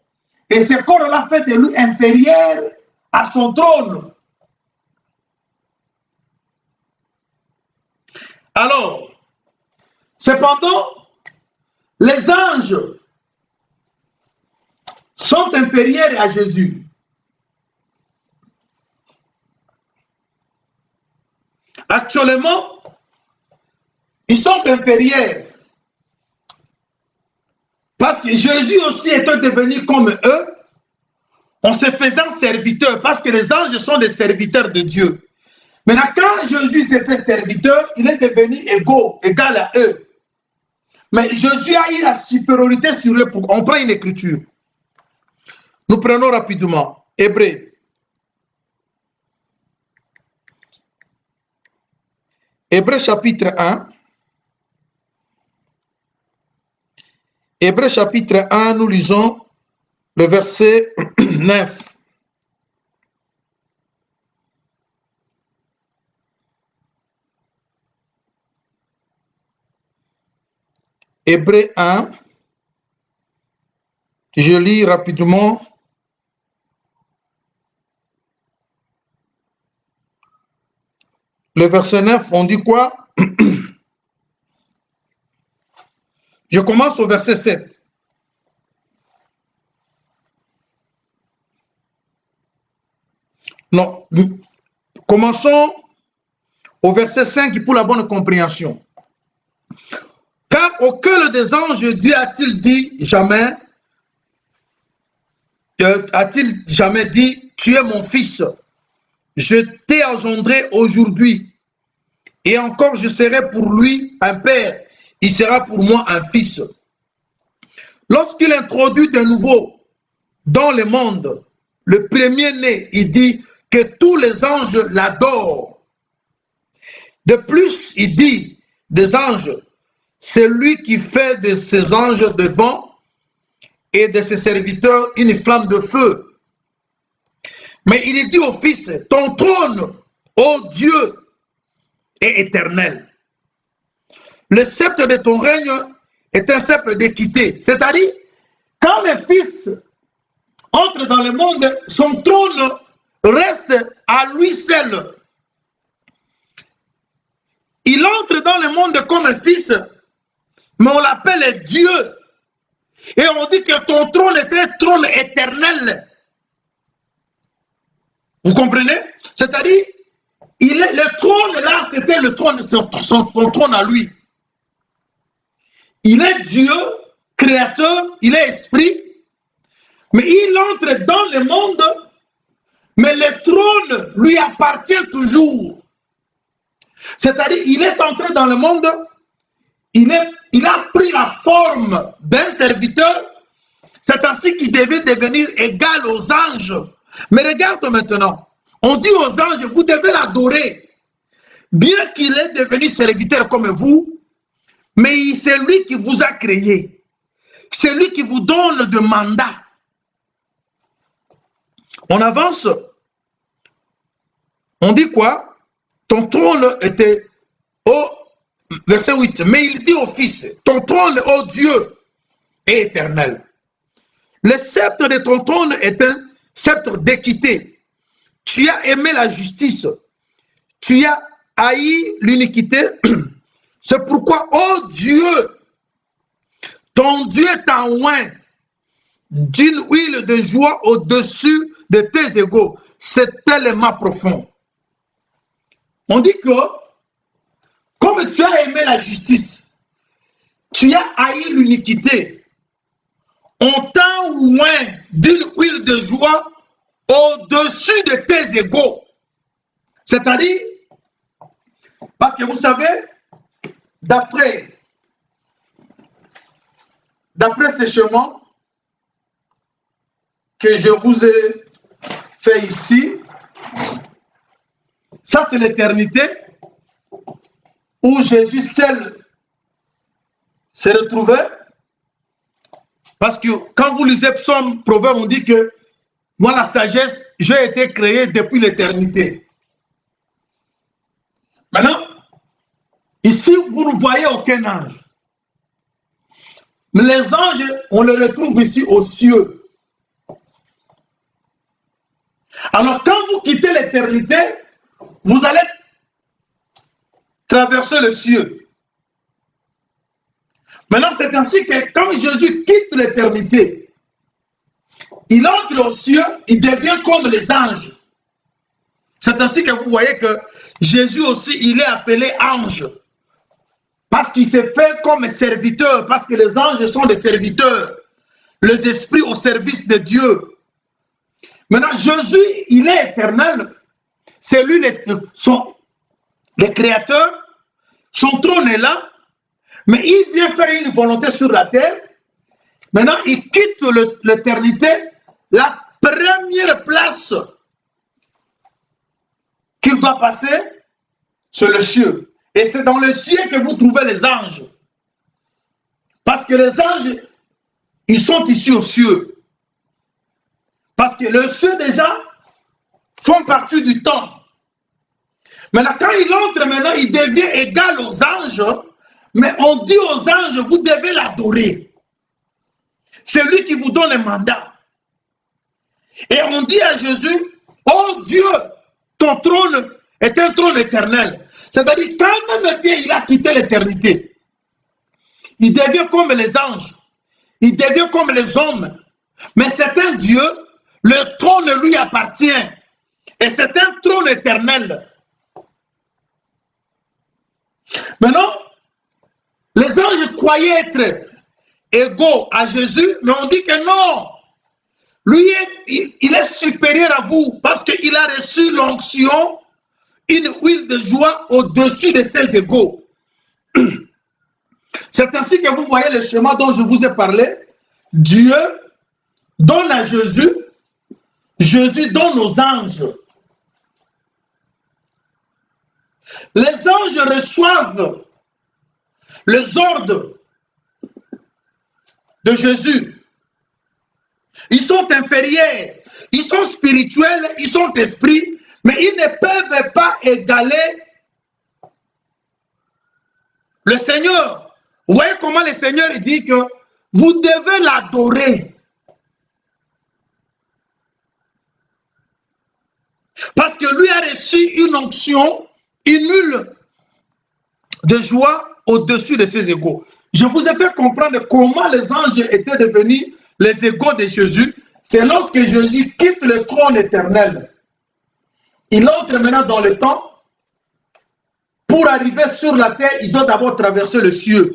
Et ce corps-là fait de lui inférieur à son trône. Alors, cependant, les anges sont inférieurs à Jésus. Actuellement, ils sont inférieurs. Parce que Jésus aussi étant devenu comme eux, en se faisant serviteur, parce que les anges sont des serviteurs de Dieu. Maintenant, quand Jésus s'est fait serviteur, il est devenu égal à eux. Mais Jésus a eu la supériorité sur eux. On prend une écriture. Nous prenons rapidement Hébreux. Hébreux chapitre 1. Hébreux chapitre 1, nous lisons le verset 9. Hébreux 1, je lis rapidement. Le verset 9, on dit quoi? Je commence au verset 7. Non, commençons au verset 5 pour la bonne compréhension. Car aucun des anges Dieu a-t-il jamais dit, tu es mon fils, je t'ai engendré aujourd'hui, et encore je serai pour lui un père, il sera pour moi un fils. Lorsqu'il introduit de nouveau dans le monde, le premier-né, il dit que tous les anges l'adorent. De plus, il dit des anges, c'est lui qui fait de ses anges de vent et de ses serviteurs une flamme de feu. Mais il dit au Fils, ton trône, ô Dieu, est éternel. Le sceptre de ton règne est un sceptre d'équité. C'est-à-dire, quand le Fils entre dans le monde, son trône reste à lui seul. Il entre dans le monde comme un fils, mais on l'appelle Dieu. Et on dit que ton trône est un trône éternel. Vous comprenez? C'est-à-dire, le trône là, c'était le trône, son trône à lui. Il est Dieu, créateur, il est esprit, mais il entre dans le monde, mais le trône lui appartient toujours. C'est-à-dire, il est entré dans le monde, il a pris la forme d'un serviteur, c'est ainsi qu'il devait devenir égal aux anges. Mais regarde maintenant, on dit aux anges, vous devez l'adorer, bien qu'il est devenu serviteur comme vous, mais c'est lui qui vous a créé, c'est lui qui vous donne de mandat. On avance, on dit quoi? Ton trône était au verset 8, mais il dit au Fils, ton trône, ô Dieu, est éternel. Le sceptre de ton trône est un sceptre d'équité. Tu as aimé la justice, tu as haï l'iniquité. C'est pourquoi, ô Dieu, ton Dieu t'a oint d'une huile de joie au-dessus de tes égaux. C'est tellement profond. On dit que, comme tu as aimé la justice, tu as haï l'iniquité, on t'a oint d'une huile de joie au-dessus de tes égaux. C'est-à-dire, parce que vous savez, d'après ce chemin que je vous ai fait ici, ça c'est l'éternité où Jésus seul se retrouvait. Parce que quand vous lisez Psaume, Proverbe, on dit que moi la sagesse, j'ai été créé depuis l'éternité. Maintenant, ici vous ne voyez aucun ange. Mais les anges, on les retrouve ici aux cieux. Alors quand vous quittez l'éternité, vous allez traverser le ciel. Maintenant, c'est ainsi que quand Jésus quitte l'éternité, il entre au ciel, il devient comme les anges. C'est ainsi que vous voyez que Jésus aussi, il est appelé ange. Parce qu'il s'est fait comme serviteur, parce que les anges sont des serviteurs. Les esprits au service de Dieu. Maintenant, Jésus, il est éternel. C'est lui le créateur. Son trône est là. Mais il vient faire une volonté sur la terre. Maintenant, il quitte l'éternité. La première place qu'il doit passer, c'est le ciel. Et c'est dans le ciel que vous trouvez les anges. Parce que les anges, ils sont ici au ciel. Parce que le ciel déjà font partie du temps. Maintenant, quand il entre, maintenant, il devient égal aux anges. Mais on dit aux anges, vous devez l'adorer. C'est lui qui vous donne le mandat. Et on dit à Jésus, oh Dieu, ton trône est un trône éternel. C'est-à-dire, quand même bien il a quitté l'éternité, il devient comme les anges, il devient comme les hommes. Mais c'est un Dieu, le trône lui appartient. Et c'est un trône éternel. Maintenant, les anges croyaient être égaux à Jésus, mais on dit que non. Lui, il est supérieur à vous parce qu'il a reçu l'onction, une huile de joie au-dessus de ses égaux. C'est ainsi que vous voyez le schéma dont je vous ai parlé. Dieu donne à Jésus, Jésus donne aux anges. Les anges reçoivent les ordres de Jésus. Ils sont inférieurs, ils sont spirituels, ils sont esprits, mais ils ne peuvent pas égaler le Seigneur. Vous voyez comment le Seigneur dit que vous devez l'adorer. Parce que lui a reçu une onction, une huile de joie au-dessus de ses égaux. Je vous ai fait comprendre comment les anges étaient devenus les égaux de Jésus. C'est lorsque Jésus quitte le trône éternel. Il entre maintenant dans le temps. Pour arriver sur la terre, il doit d'abord traverser le ciel.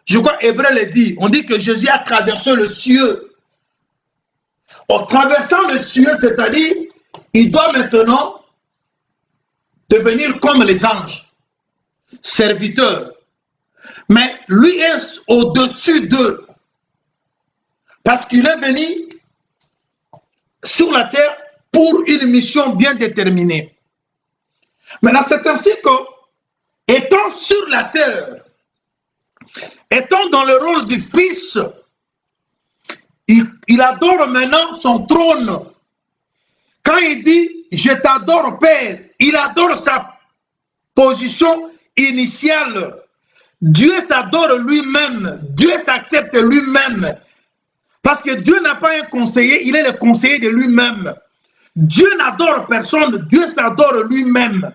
Je crois Hébreu le dit. On dit que Jésus a traversé le ciel. En traversant le ciel, c'est-à-dire, il doit maintenant devenir comme les anges, serviteurs. Mais lui est au-dessus d'eux. Parce qu'il est venu sur la terre pour une mission bien déterminée. Maintenant, c'est ainsi que, étant sur la terre, étant dans le rôle du Fils, il adore maintenant son trône. Quand il dit « Je t'adore, Père », il adore sa position initiale. Dieu s'adore lui-même. Dieu s'accepte lui-même. Parce que Dieu n'a pas un conseiller, il est le conseiller de lui-même. Dieu n'adore personne, Dieu s'adore lui-même.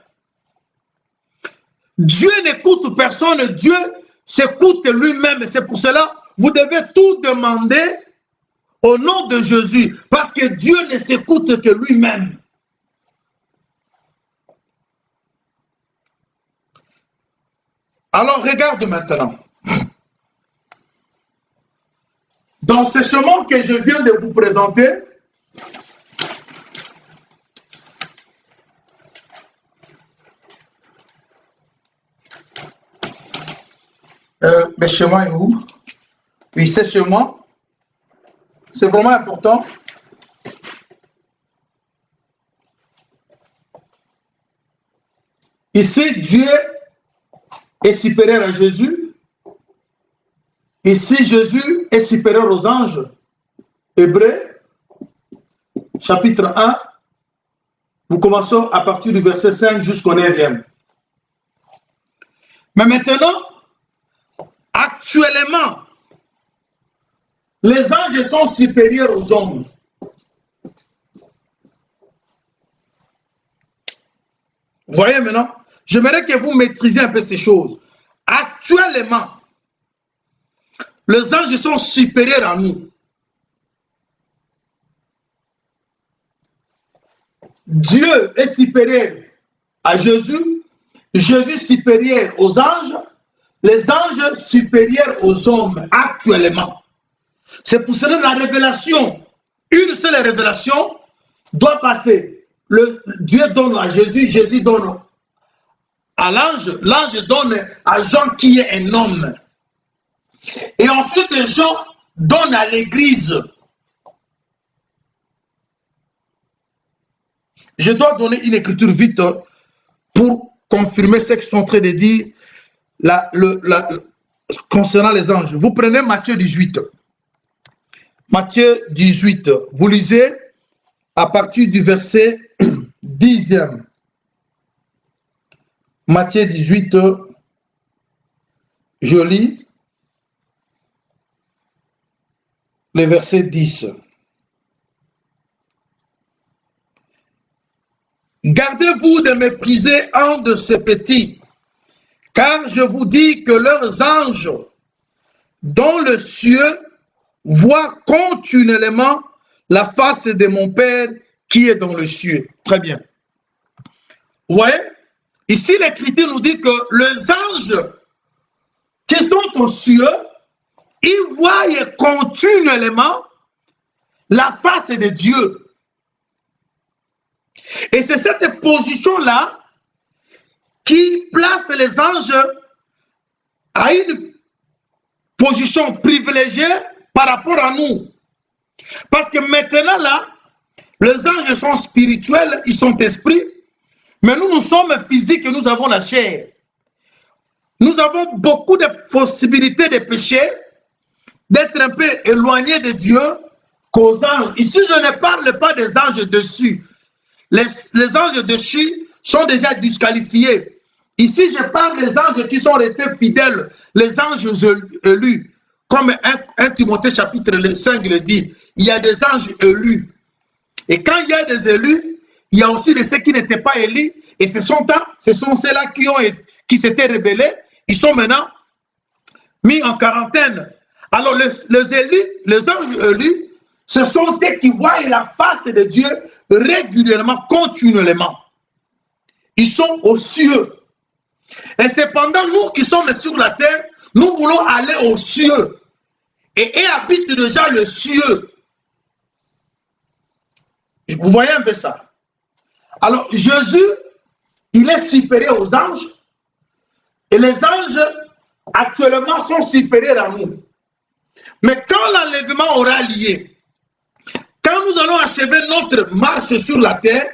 Dieu n'écoute personne, Dieu s'écoute lui-même. C'est pour cela que vous devez tout demander au nom de Jésus. Parce que Dieu ne s'écoute que lui-même. Alors regarde maintenant. Dans ce chemin que je viens de vous présenter, le chemin est où? Oui, ce chemin, c'est vraiment important. Ici, Dieu est supérieur à Jésus. Ici, Jésus est supérieur aux anges. Hébreux, chapitre 1, nous commençons à partir du verset 5 jusqu'au 9e. Mais maintenant, actuellement, les anges sont supérieurs aux hommes. Vous voyez maintenant, J'aimerais que vous maîtrisiez un peu ces choses. Actuellement, les anges sont supérieurs à nous. Dieu est supérieur à Jésus, Jésus supérieur aux anges, les anges supérieurs aux hommes actuellement. C'est pour cela que la révélation, une seule révélation, doit passer. Dieu donne à Jésus, Jésus donne à l'ange, l'ange donne à Jean qui est un homme. Et ensuite, Jean donne à l'Église. Je dois donner une écriture vite pour confirmer ce que je suis en train de dire concernant les anges. Vous prenez Matthieu 18. Matthieu 18. Vous lisez à partir du verset 10e. Matthieu 18, je lis le verset 10. Gardez-vous de mépriser un de ces petits, car je vous dis que leurs anges dans le ciel voient continuellement la face de mon Père qui est dans le ciel. Très bien. Vous voyez, ici l'Écriture nous dit que les anges qui sont au ciel, ils voient continuellement la face de Dieu. Et c'est cette position-là qui place les anges à une position privilégiée par rapport à nous. Parce que maintenant, là, les anges sont spirituels, ils sont esprits, mais nous sommes physiques et nous avons la chair. Nous avons beaucoup de possibilités de pécher, d'être un peu éloignés de Dieu qu'aux anges. Ici, je ne parle pas des anges dessus. Les anges dessus sont déjà disqualifiés. Ici, je parle des anges qui sont restés fidèles, les anges élus. Comme 1 Timothée chapitre 5 le dit, il y a des anges élus. Et quand il y a des élus, il y a aussi de ceux qui n'étaient pas élus. Et ce sont ceux-là qui s'étaient rebellés. Ils sont maintenant mis en quarantaine. Alors les élus, les anges élus, ce sont eux qui voient la face de Dieu régulièrement, continuellement. Ils sont aux cieux. Et cependant, nous qui sommes sur la terre, nous voulons aller aux cieux. Et habite déjà le cieux. Vous voyez un peu ça. Alors, Jésus, il est supérieur aux anges. Et les anges, actuellement, sont supérieurs à nous. Mais quand l'enlèvement aura lieu, quand nous allons achever notre marche sur la terre,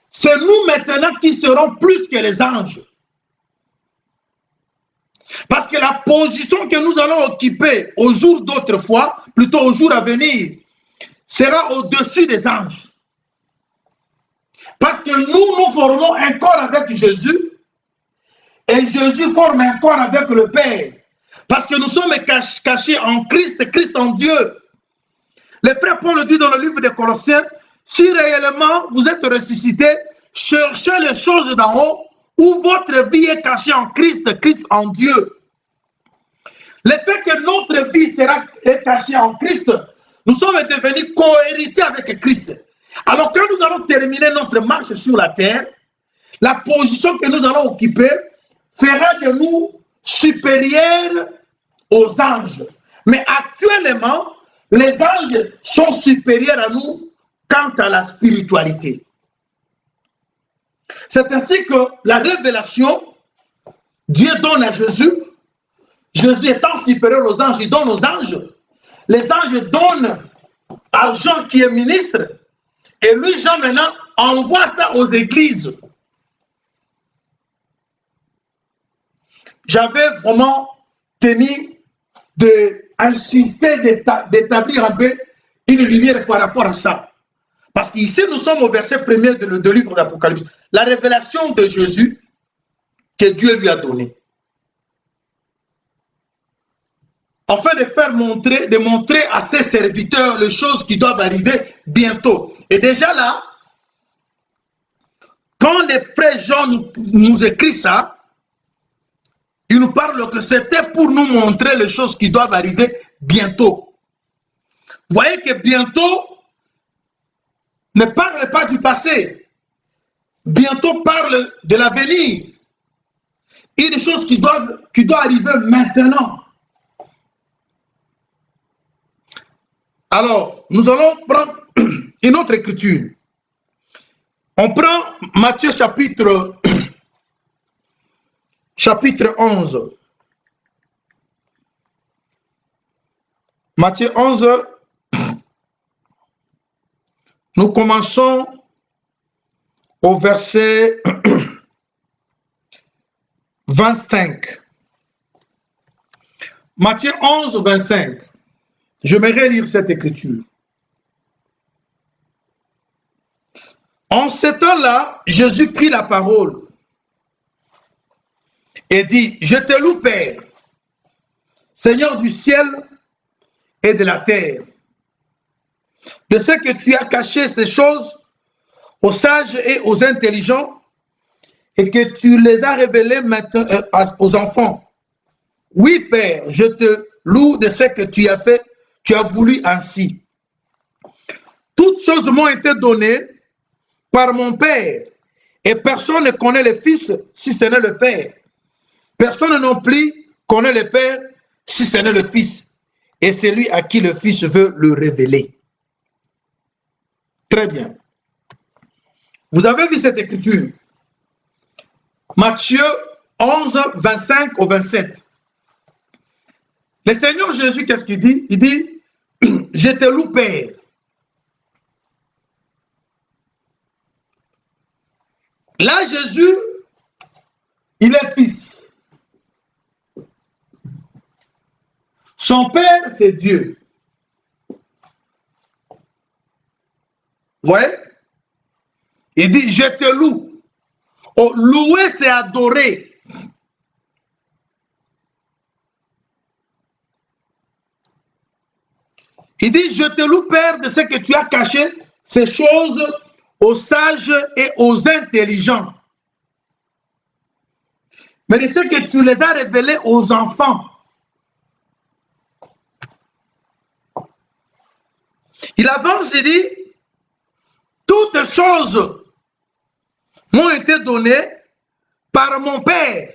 c'est nous maintenant qui serons plus que les anges. Parce que la position que nous allons occuper au jour d'autrefois, plutôt au jour à venir, sera au-dessus des anges. Parce que nous formons un corps avec Jésus et Jésus forme un corps avec le Père. Parce que nous sommes cachés en Christ, Christ en Dieu. Le frère Paul le dit dans le livre des Colossiens, si réellement vous êtes ressuscité, cherchez les choses d'en haut où votre vie est cachée en Christ, Christ en Dieu. Le fait que notre vie est cachée en Christ, nous sommes devenus co-héritiers avec Christ. Alors quand nous allons terminer notre marche sur la terre, la position que nous allons occuper fera de nous supérieurs aux anges. Mais actuellement, les anges sont supérieurs à nous quant à la spiritualité. C'est ainsi que la révélation, Dieu donne à Jésus. Jésus étant supérieur aux anges, il donne aux anges. Les anges donnent à Jean qui est ministre. Et lui, Jean, maintenant, envoie ça aux églises. J'avais vraiment tenu d'insister, d'établir un peu une lumière par rapport à ça. Parce qu'ici, nous sommes au verset 1er de livre d'Apocalypse. La révélation de Jésus que Dieu lui a donnée. Afin de montrer à ses serviteurs les choses qui doivent arriver bientôt. Et déjà là, quand les frères Jean nous écrit ça, il nous parle que c'était pour nous montrer les choses qui doivent arriver bientôt. Vous voyez que bientôt ne parle pas du passé. Bientôt parle de l'avenir. Il y a des choses qui doivent arriver maintenant. Alors, nous allons prendre une autre écriture. On prend Matthieu chapitre 11. Matthieu 11, nous commençons au verset 25. Matthieu 11, 25. J'aimerais lire cette écriture. En ce temps-là, Jésus prit la parole et dit, je te loue, Père, Seigneur du ciel et de la terre, de ce que tu as caché ces choses aux sages et aux intelligents et que tu les as révélées maintenant aux enfants. Oui, Père, je te loue de ce que tu as fait, tu as voulu ainsi. Toutes choses m'ont été données par mon Père, et personne ne connaît le Fils si ce n'est le Père. Personne non plus connaît le Père si ce n'est le Fils, et c'est lui à qui le Fils veut le révéler. Très bien. Vous avez vu cette écriture? Matthieu 11, 25 au 27. Le Seigneur Jésus, qu'est-ce qu'il dit? Il dit, je te loue, Père. Là, Jésus, il est fils. Son Père, c'est Dieu. Vous voyez? Il dit, je te loue. Oh, louer, c'est adorer. Il dit, je te loue, Père, de ce que tu as caché ces choses aux sages et aux intelligents. Mais de ce que tu les as révélés aux enfants. Il avance et dit, toutes choses m'ont été données par mon Père.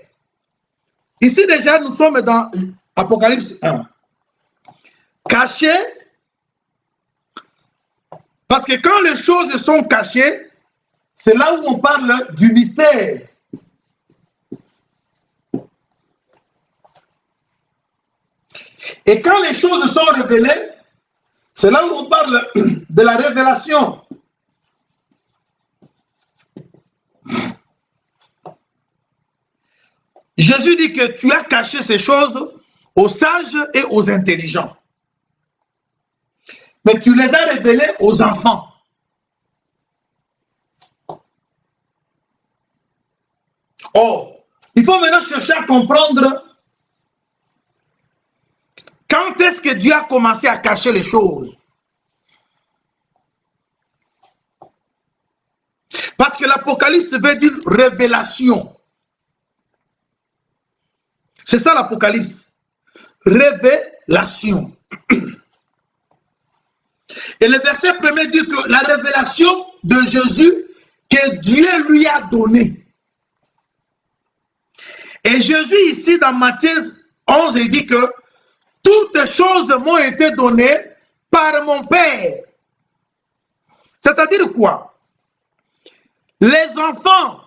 Ici déjà, nous sommes dans Apocalypse 1. Caché, parce que quand les choses sont cachées, c'est là où on parle du mystère. Et quand les choses sont révélées, c'est là où on parle de la révélation. Jésus dit que tu as caché ces choses aux sages et aux intelligents. Mais tu les as révélées aux enfants. Oh, il faut maintenant chercher à comprendre quand est-ce que Dieu a commencé à cacher les choses. Parce que l'Apocalypse veut dire révélation. C'est ça l'Apocalypse. Révélation. Et le verset premier dit que la révélation de Jésus que Dieu lui a donnée. Et Jésus ici dans Matthieu 11, il dit que toutes choses m'ont été données par mon Père. C'est-à-dire quoi? Les enfants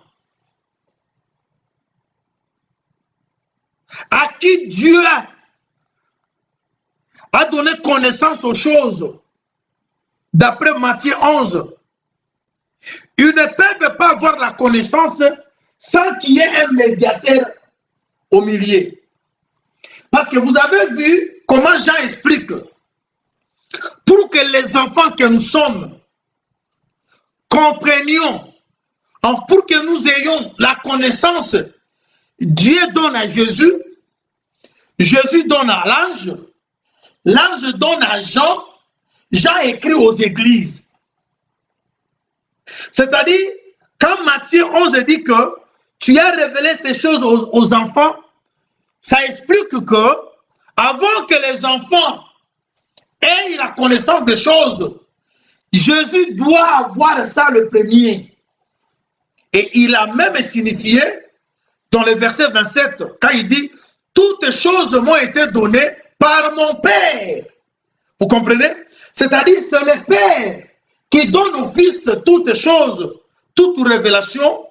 à qui Dieu a donné connaissance aux choses, d'après Matthieu 11, ils ne peuvent pas avoir la connaissance sans qu'il y ait un médiateur au milieu. Parce que vous avez vu comment Jean explique, pour que les enfants que nous sommes comprenions, pour que nous ayons la connaissance, Dieu donne à Jésus, Jésus donne à l'ange, l'ange donne à Jean, Jean écrit aux églises. C'est-à-dire, Quand Matthieu 11 dit que tu as révélé ces choses aux enfants, ça explique que avant que les enfants aient la connaissance des choses, Jésus doit avoir ça le premier. Et il a même signifié dans le verset 27, quand il dit « Toutes choses m'ont été données par mon Père ». Vous comprenez? C'est-à-dire c'est le Père qui donne au Fils toutes choses, toute révélation,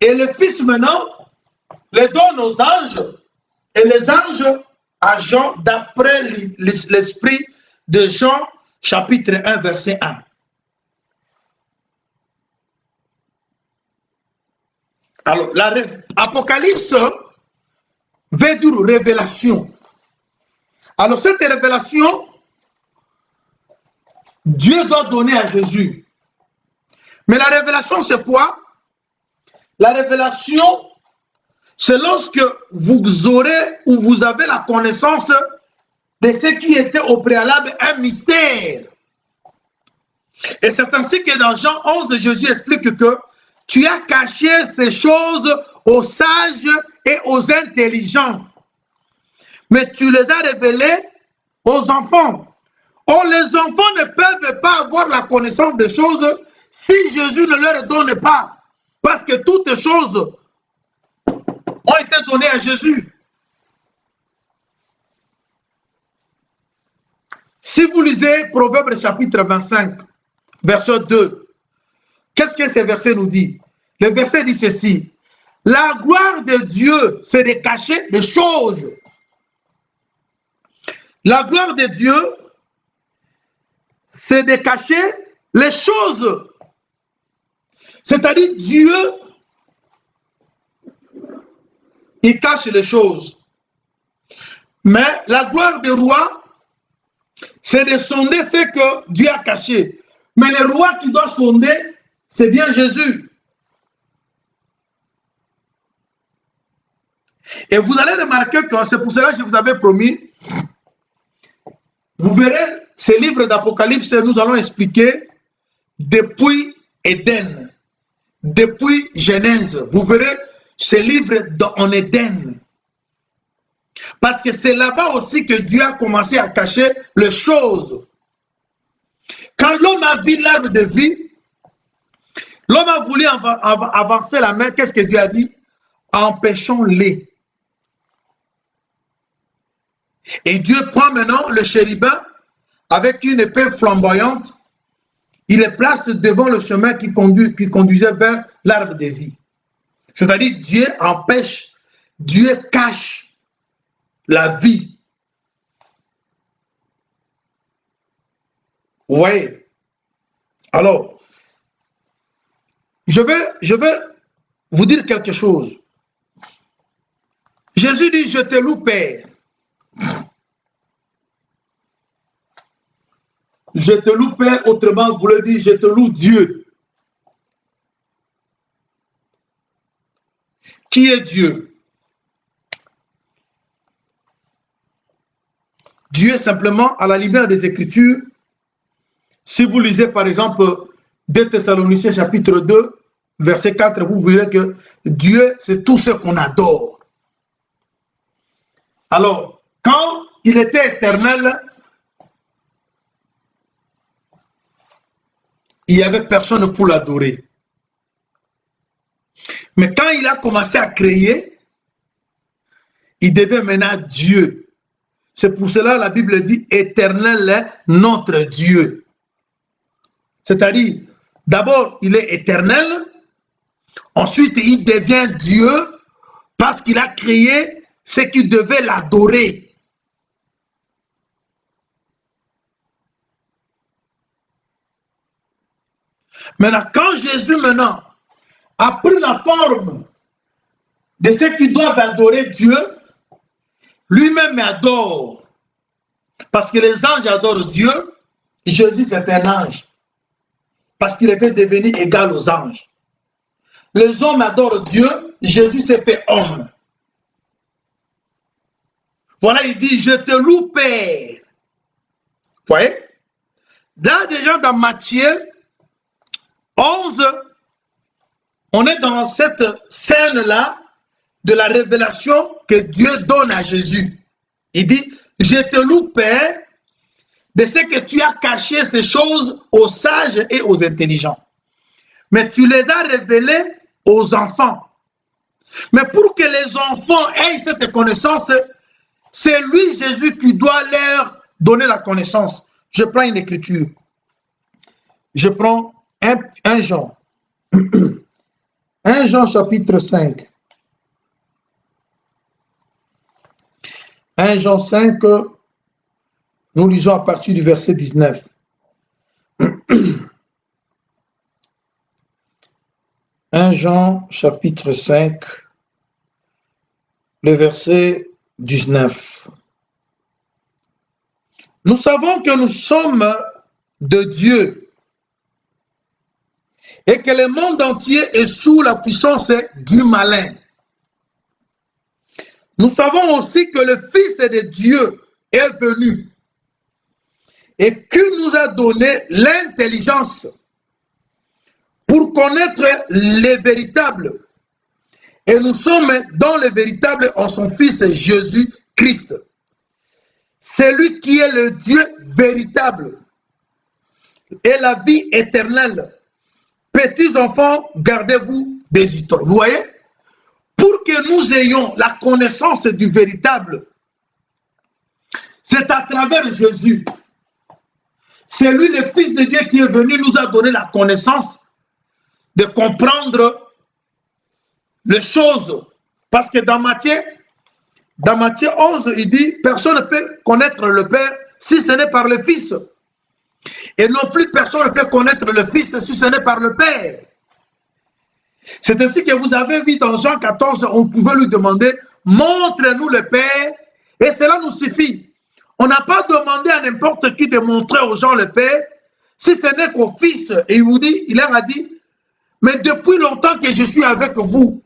et le Fils maintenant les donne aux anges, et les anges à Jean d'après l'esprit de Jean chapitre 1 verset 1. Alors, l'Apocalypse veut dire révélation. Alors, cette révélation, Dieu doit donner à Jésus. Mais la révélation, c'est quoi? La révélation, c'est lorsque vous aurez ou vous avez la connaissance de ce qui était au préalable un mystère. Et c'est ainsi que dans Jean 11, Jésus explique que tu as caché ces choses aux sages et aux intelligents, mais tu les as révélées aux enfants. Or, les enfants ne peuvent pas avoir la connaissance des choses si Jésus ne leur donne pas, parce que toutes choses ont été données à Jésus. Si vous lisez Proverbes chapitre 25, verset 2, qu'est-ce que ce verset nous dit? Le verset dit ceci: la gloire de Dieu, c'est de cacher les choses. La gloire de Dieu, c'est de cacher les choses. C'est-à-dire Dieu, il cache les choses. Mais la gloire du roi, c'est de sonder ce que Dieu a caché. Mais le roi qui doit sonder, c'est bien Jésus. Et vous allez remarquer que c'est pour cela que je vous avais promis, vous verrez ces livres d'Apocalypse, nous allons expliquer depuis Éden, depuis Genèse. Vous verrez ces livres en Éden. Parce que c'est là-bas aussi que Dieu a commencé à cacher les choses. Quand l'homme a vu l'arbre de vie, l'homme a voulu avancer la main. Qu'est-ce que Dieu a dit? Empêchons-les. Et Dieu prend maintenant le chérubin avec une épée flamboyante. Il le place devant le chemin qui conduisait vers l'arbre de vie. C'est-à-dire Dieu empêche, Dieu cache la vie. Vous voyez? Alors, je vais vous dire quelque chose. Jésus dit, je te loue, Père. Je te loue, Père, autrement, vous le dites, je te loue, Dieu. Qui est Dieu? Dieu, simplement, à la lumière des Écritures, si vous lisez, par exemple, 2 Thessaloniciens, chapitre 2, verset 4, vous verrez que Dieu, c'est tout ce qu'on adore. Alors, quand il était éternel, il n'y avait personne pour l'adorer. Mais quand il a commencé à créer, il devient maintenant Dieu. C'est pour cela que la Bible dit « Éternel est notre Dieu ». C'est-à-dire, d'abord, il est éternel, ensuite, il devient Dieu parce qu'il a créé ce qui devait l'adorer. Maintenant, quand Jésus maintenant a pris la forme de ceux qui doivent adorer Dieu, lui-même adore. Parce que les anges adorent Dieu, et Jésus c'est un ange. Parce qu'il était devenu égal aux anges. Les hommes adorent Dieu, Jésus s'est fait homme. Voilà, il dit, je te loue, Père. Vous voyez? Là, déjà dans Matthieu 11, On est dans cette scène-là de la révélation que Dieu donne à Jésus. Il dit, je te loue, Père, de ce que tu as caché ces choses aux sages et aux intelligents. Mais tu les as révélées aux enfants. Mais pour que les enfants aient cette connaissance, c'est lui, Jésus, qui doit leur donner la connaissance. Je prends une écriture. Je prends 1 Jean. 1 Jean chapitre 5. 1 Jean 5, nous lisons à partir du verset 19. 1 Jean chapitre 5, le verset 19. Nous savons que nous sommes de Dieu et que le monde entier est sous la puissance du malin. Nous savons aussi que le Fils de Dieu est venu et qu'il nous a donné l'intelligence pour connaître les véritables. Et nous sommes dans le véritable en son Fils Jésus-Christ. C'est lui qui est le Dieu véritable et la vie éternelle. Petits enfants, gardez-vous des idoles. Vous voyez? Pour que nous ayons la connaissance du véritable, c'est à travers Jésus. C'est lui, le Fils de Dieu, qui est venu nous a donné la connaissance de comprendre les choses. Parce que dans Matthieu 11, il dit, personne ne peut connaître le Père si ce n'est par le Fils. Et non plus personne ne peut connaître le Fils si ce n'est par le Père. C'est ainsi que vous avez vu dans Jean 14, on pouvait lui demander, montre-nous le Père, et cela nous suffit. On n'a pas demandé à n'importe qui de montrer aux gens le Père, si ce n'est qu'au Fils. Et il leur a dit, mais depuis longtemps que je suis avec vous.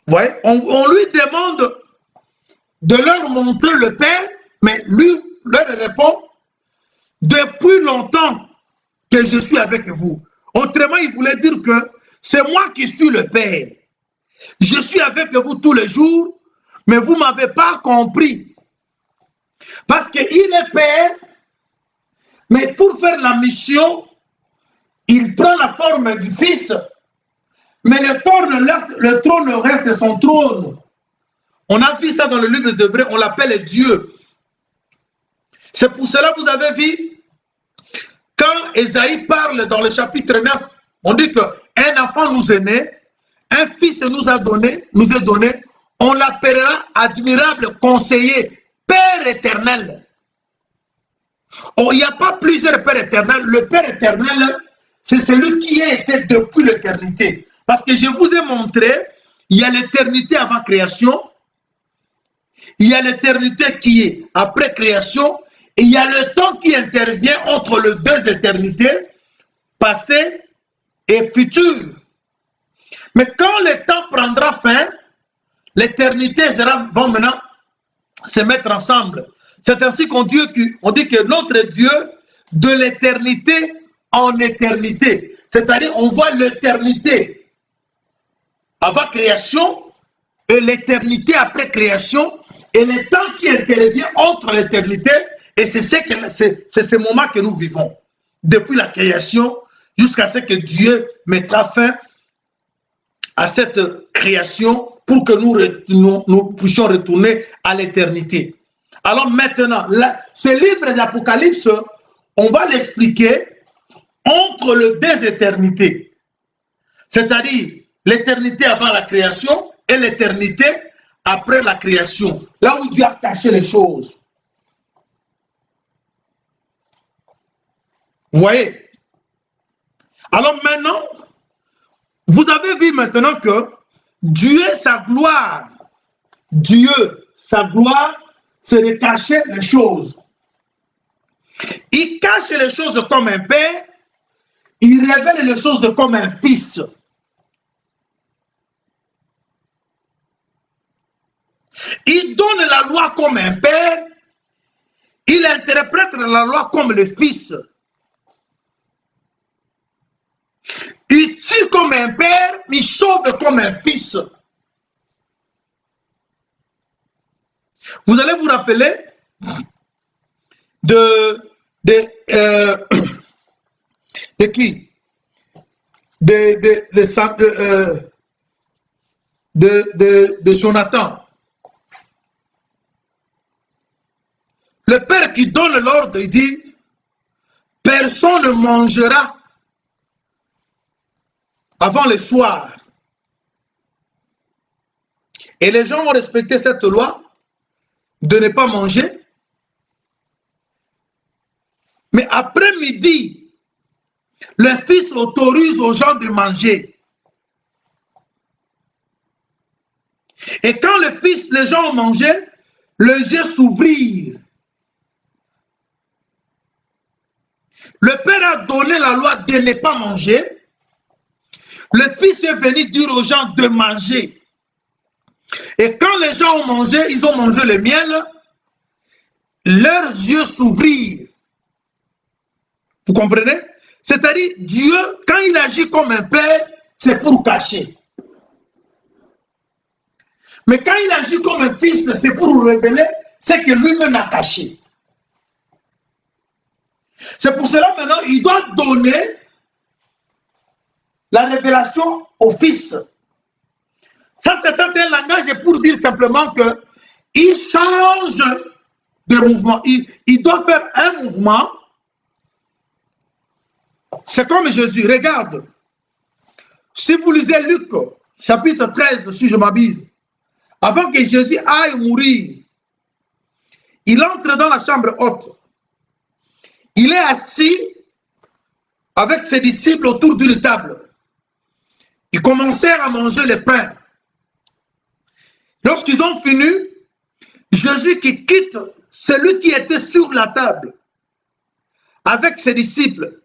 Vous voyez, on lui demande de leur montrer le Père, mais lui leur répond, depuis longtemps que je suis avec vous. Autrement, il voulait dire que c'est moi qui suis le Père. Je suis avec vous tous les jours, mais vous ne m'avez pas compris. Parce qu'il est Père, mais pour faire la mission, il prend la forme du Fils, mais le trône reste son trône. On a vu ça dans le livre des Hébreux, on l'appelle Dieu. C'est pour cela que vous avez vu, quand Ésaïe parle dans le chapitre 9, on dit qu'un enfant nous est né, un fils nous est donné, on l'appellera admirable conseiller, Père éternel. Oh, il n'y a pas plusieurs Pères éternels. Le Père éternel, c'est celui qui a été depuis l'éternité. Parce que je vous ai montré, il y a l'éternité avant création, il y a l'éternité qui est après création, et il y a le temps qui intervient entre les deux éternités, passé et futur. Mais quand le temps prendra fin, l'éternité vont maintenant se mettre ensemble. C'est ainsi qu'on dit que notre Dieu, de l'éternité en éternité, c'est-à-dire on voit l'éternité avant création et l'éternité après création, et le temps qui intervient entre l'éternité, et c'est ce moment que nous vivons, depuis la création jusqu'à ce que Dieu mettra fin à cette création pour que nous puissions retourner à l'éternité. Alors maintenant, ce livre d'Apocalypse, on va l'expliquer entre les deux éternités, c'est-à-dire l'éternité avant la création et l'éternité après la création, là où Dieu a caché les choses. Vous voyez? Alors maintenant, vous avez vu maintenant que Dieu, sa gloire, c'est de cacher les choses. Il cache les choses comme un père, il révèle les choses comme un fils. Il donne la loi comme un père, il interprète la loi comme le fils. Il comme un père, mais il sauve comme un fils. Vous allez vous rappeler de qui? De Jonathan. Le père qui donne l'ordre, il dit, personne ne mangera avant le soir. Et les gens ont respecté cette loi de ne pas manger. Mais après midi, le fils autorise aux gens de manger. Et quand les gens ont mangé, les yeux s'ouvrirent. Le père a donné la loi de ne pas manger. Le fils est venu dire aux gens de manger. Et quand les gens ont mangé, ils ont mangé le miel, leurs yeux s'ouvrirent. Vous comprenez? C'est-à-dire, Dieu, quand il agit comme un père, c'est pour cacher. Mais quand il agit comme un fils, c'est pour révéler ce que lui-même a caché. C'est pour cela maintenant, il doit donner la révélation au fils. Ça, c'est un langage pour dire simplement qu'il change de mouvement. Il doit faire un mouvement. C'est comme Jésus. Regarde. Si vous lisez Luc, chapitre 13, si je m'abuse, avant que Jésus aille mourir, il entre dans la chambre haute. Il est assis avec ses disciples autour d'une table. Ils commencèrent à manger le pain. Lorsqu'ils ont fini, Jésus qui quitte celui qui était sur la table avec ses disciples,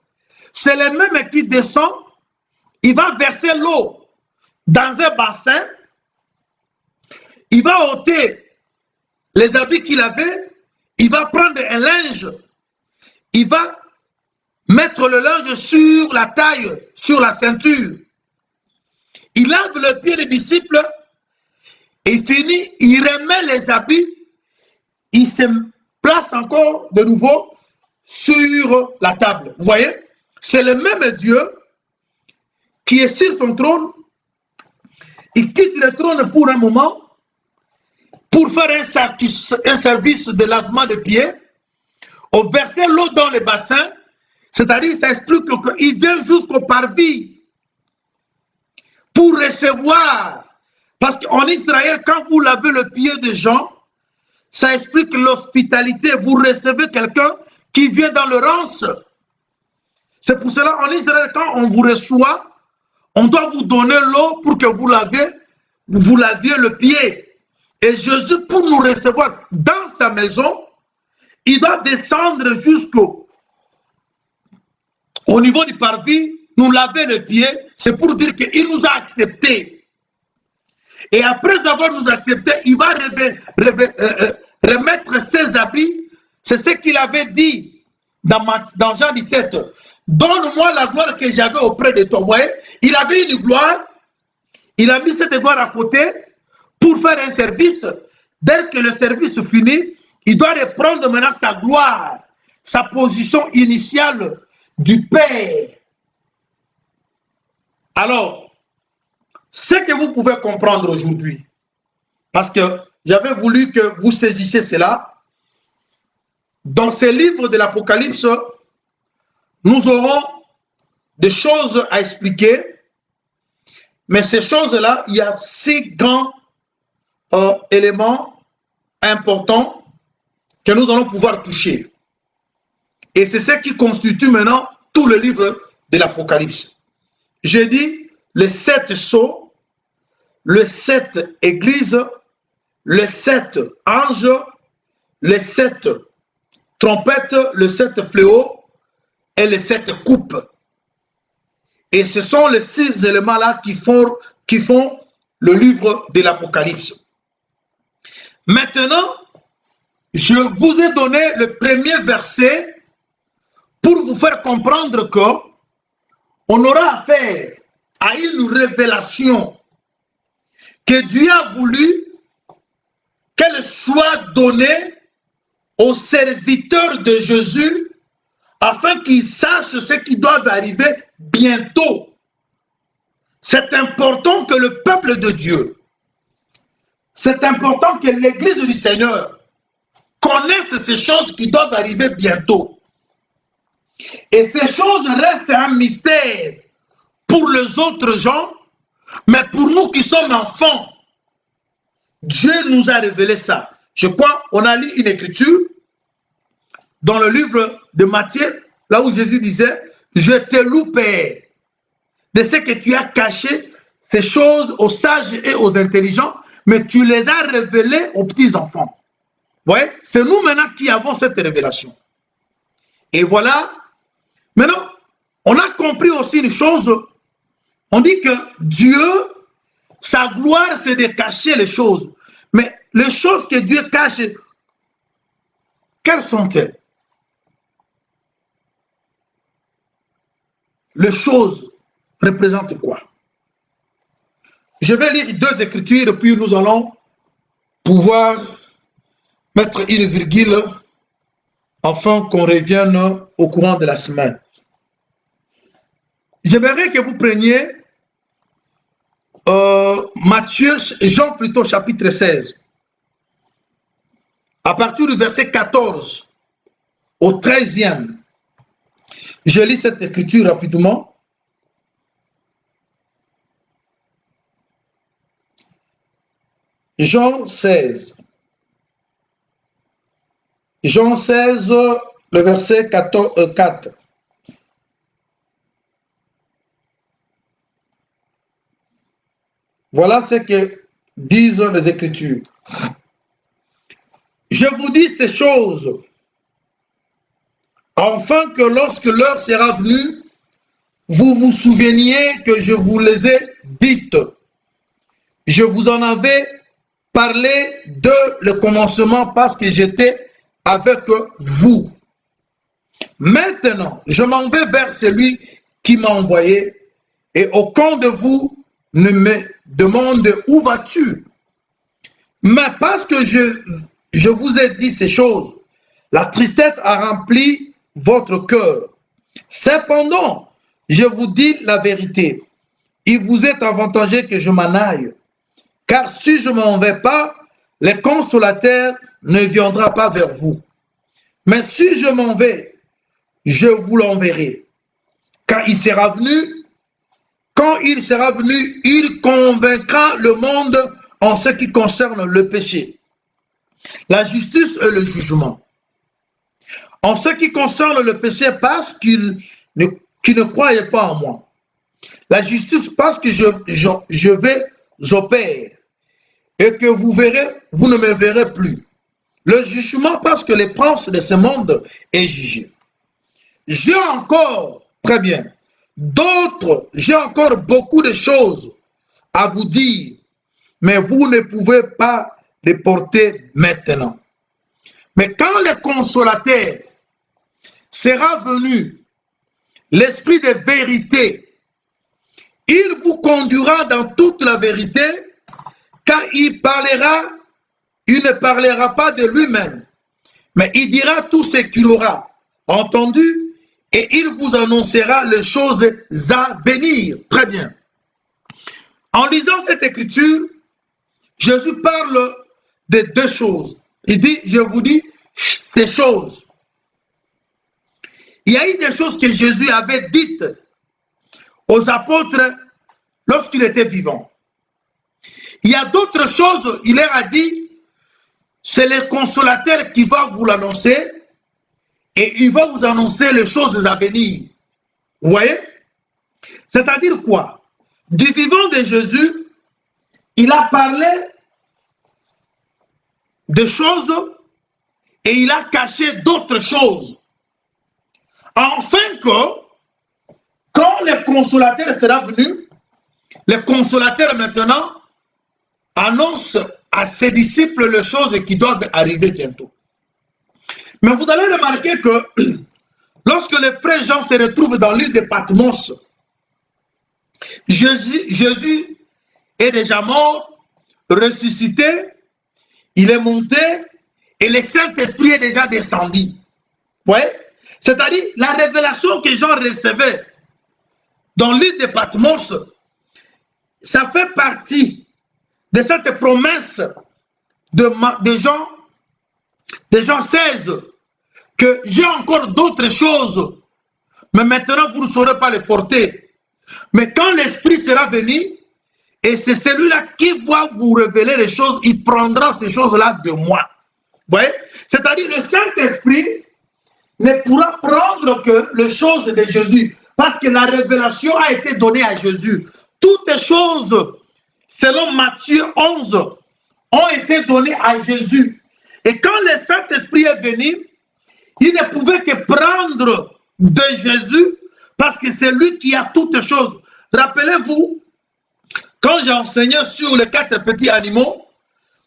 c'est le même qui descend, il va verser l'eau dans un bassin, il va ôter les habits qu'il avait, il va prendre un linge, il va mettre le linge sur la taille, sur la ceinture. Il lave le pied des disciples, il finit, il remet les habits, il se place encore de nouveau sur la table. Vous voyez? C'est le même Dieu qui est sur son trône. Il quitte le trône pour un moment pour faire un service de lavement de pieds. On versait l'eau dans le bassin, c'est-à-dire ça explique qu'il vient jusqu'au parvis pour recevoir. Parce qu'en Israël, quand vous lavez le pied des gens, ça explique l'hospitalité. Vous recevez quelqu'un qui vient dans le rance. C'est pour cela, en Israël, quand on vous reçoit, on doit vous donner l'eau pour que vous laviez le pied. Et Jésus, pour nous recevoir dans sa maison, il doit descendre jusqu'au niveau du parvis, nous laver le pied. C'est pour dire qu'il nous a acceptés. Et après avoir nous accepté, il va remettre ses habits. C'est ce qu'il avait dit dans Jean 17. Donne-moi la gloire que j'avais auprès de toi. Vous voyez, il avait une gloire. Il a mis cette gloire à côté pour faire un service. Dès que le service finit, il doit reprendre maintenant sa gloire, sa position initiale du Père. Alors, ce que vous pouvez comprendre aujourd'hui, parce que j'avais voulu que vous saisissiez cela, dans ces livres de l'Apocalypse, nous aurons des choses à expliquer, mais ces choses-là, il y a 6 grands éléments importants que nous allons pouvoir toucher. Et c'est ce qui constitue maintenant tout le livre de l'Apocalypse. J'ai dit les 7 sceaux, les 7 églises, les 7 anges, les 7 trompettes, les 7 fléaux et les 7 coupes. Et ce sont les 6 éléments-là qui font le livre de l'Apocalypse. Maintenant, je vous ai donné le premier verset pour vous faire comprendre que on aura affaire à une révélation que Dieu a voulu qu'elle soit donnée aux serviteurs de Jésus afin qu'ils sachent ce qui doit arriver bientôt. C'est important que le peuple de Dieu, c'est important que l'Église du Seigneur connaisse ces choses qui doivent arriver bientôt. Et ces choses restent un mystère pour les autres gens, mais pour nous qui sommes enfants, Dieu nous a révélé ça. Je crois qu'on a lu une écriture dans le livre de Matthieu, là où Jésus disait, je te loue, Père, de ce que tu as caché ces choses aux sages et aux intelligents, mais tu les as révélées aux petits-enfants. Vous voyez, c'est nous maintenant qui avons cette révélation. Et voilà, maintenant, on a compris aussi une chose. On dit que Dieu, sa gloire, c'est de cacher les choses. Mais les choses que Dieu cache, quelles sont-elles? Les choses représentent quoi? Je vais lire deux écritures, puis nous allons pouvoir mettre une virgule afin qu'on revienne au courant de la semaine. J'aimerais que vous preniez Jean plutôt, chapitre 16. À partir du verset 14 au 13e. Je lis cette écriture rapidement. Jean 16. Jean 16, le verset 4. Voilà ce que disent les Écritures. Je vous dis ces choses, afin que lorsque l'heure sera venue, vous vous souveniez que je vous les ai dites. Je vous en avais parlé de le commencement parce que j'étais avec vous. Maintenant, je m'en vais vers celui qui m'a envoyé, et aucun de vous ne me demande où vas-tu. Mais parce que je vous ai dit ces choses, la tristesse a rempli votre cœur. Cependant, je vous dis la vérité, il vous est avantageux que je m'en aille, car si je ne m'en vais pas, le consolateur ne viendra pas vers vous. Mais si je m'en vais, je vous l'enverrai. Quand il sera venu, il convaincra le monde en ce qui concerne le péché, la justice et le jugement. En ce qui concerne le péché, parce qu'il ne croyait pas en moi. La justice, parce que je vais au Père, et que vous ne me verrez plus. Le jugement, parce que le prince de ce monde est jugé. J'ai encore, très bien, j'ai encore beaucoup de choses à vous dire, mais vous ne pouvez pas les porter maintenant. Mais quand le consolateur sera venu, l'esprit de vérité, il vous conduira dans toute la vérité, car il ne parlera pas de lui-même, mais il dira tout ce qu'il aura entendu, et il vous annoncera les choses à venir. Très bien. En lisant cette écriture, Jésus parle de deux choses. Il dit, je vous dis ces choses. Il y a eu des choses que Jésus avait dites aux apôtres lorsqu'il était vivant. Il y a d'autres choses, il leur a dit, c'est le consolateur qui va vous l'annoncer et il va vous annoncer les choses à venir. Vous voyez? C'est-à-dire quoi? Du vivant de Jésus, il a parlé de choses et il a caché d'autres choses. Afin que, quand le consolateur sera venu, le consolateur maintenant annonce à ses disciples les choses qui doivent arriver bientôt. Mais vous allez remarquer que lorsque le prêtre Jean se retrouve dans l'île de Patmos, Jésus est déjà mort, ressuscité, il est monté et le Saint-Esprit est déjà descendu. Vous voyez? C'est-à-dire la révélation que Jean recevait dans l'île de Patmos, ça fait partie de cette promesse de Jean 16, que j'ai encore d'autres choses, mais maintenant vous ne saurez pas les porter. Mais quand l'Esprit sera venu, et c'est celui-là qui va vous révéler les choses, il prendra ces choses-là de moi. Vous voyez? C'est-à-dire le Saint-Esprit ne pourra prendre que les choses de Jésus, parce que la révélation a été donnée à Jésus. Toutes les choses, selon Matthieu 11, ont été données à Jésus. Et quand le Saint-Esprit est venu, il ne pouvait que prendre de Jésus, parce que c'est lui qui a toutes choses. Rappelez-vous, quand j'ai enseigné sur les 4 petits animaux,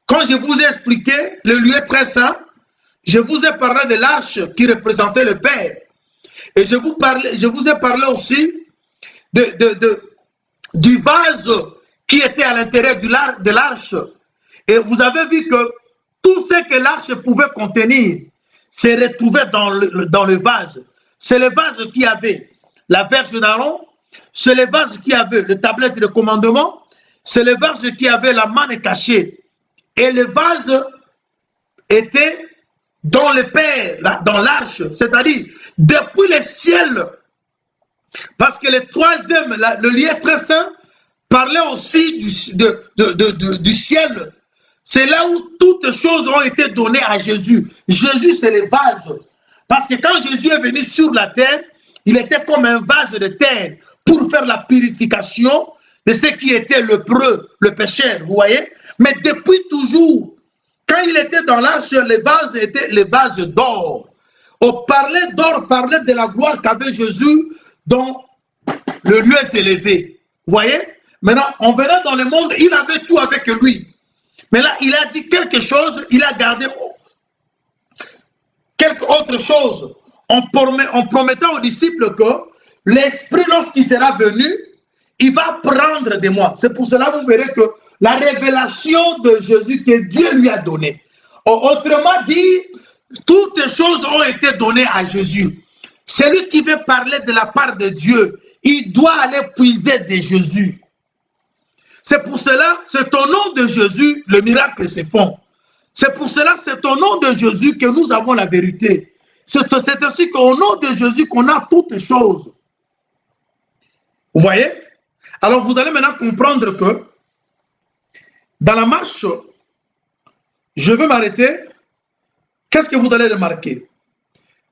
quand je vous ai expliqué le lieu très saint, je vous ai parlé de l'arche qui représentait le Père. Et je vous ai parlé aussi du vase qui était à l'intérieur de l'arche. Et vous avez vu que tout ce que l'arche pouvait contenir se retrouvait dans le vase. C'est le vase qui avait la verge d'Aaron, c'est le vase qui avait le tablette de commandement, c'est le vase qui avait la manne cachée. Et le vase était dans le Père, dans l'arche, c'est-à-dire depuis le ciel. Parce que le troisième, le lieu très saint, parlait aussi du ciel. C'est là où toutes choses ont été données à Jésus. Jésus, c'est le vase. Parce que quand Jésus est venu sur la terre, il était comme un vase de terre pour faire la purification de ce qui était lépreux, le pécheur, vous voyez. Mais depuis toujours, quand il était dans l'arche, le vase était le vase d'or. On parlait d'or, parlait de la gloire qu'avait Jésus dont le lieu s'est élevé. Vous voyez? Maintenant, on verra dans le monde, il avait tout avec lui. Mais là, il a dit quelque chose, il a gardé quelque autre chose en promettant aux disciples que l'Esprit, lorsqu'il sera venu, il va prendre de moi. C'est pour cela que vous verrez que la révélation de Jésus que Dieu lui a donnée. Autrement dit, toutes les choses ont été données à Jésus. Celui qui veut parler de la part de Dieu, il doit aller puiser de Jésus. C'est pour cela, c'est au nom de Jésus, le miracle se font. C'est pour cela, c'est au nom de Jésus que nous avons la vérité. C'est aussi qu'au nom de Jésus qu'on a toutes choses. Vous voyez? Alors vous allez maintenant comprendre que dans la marche, je veux m'arrêter. Qu'est-ce que vous allez remarquer?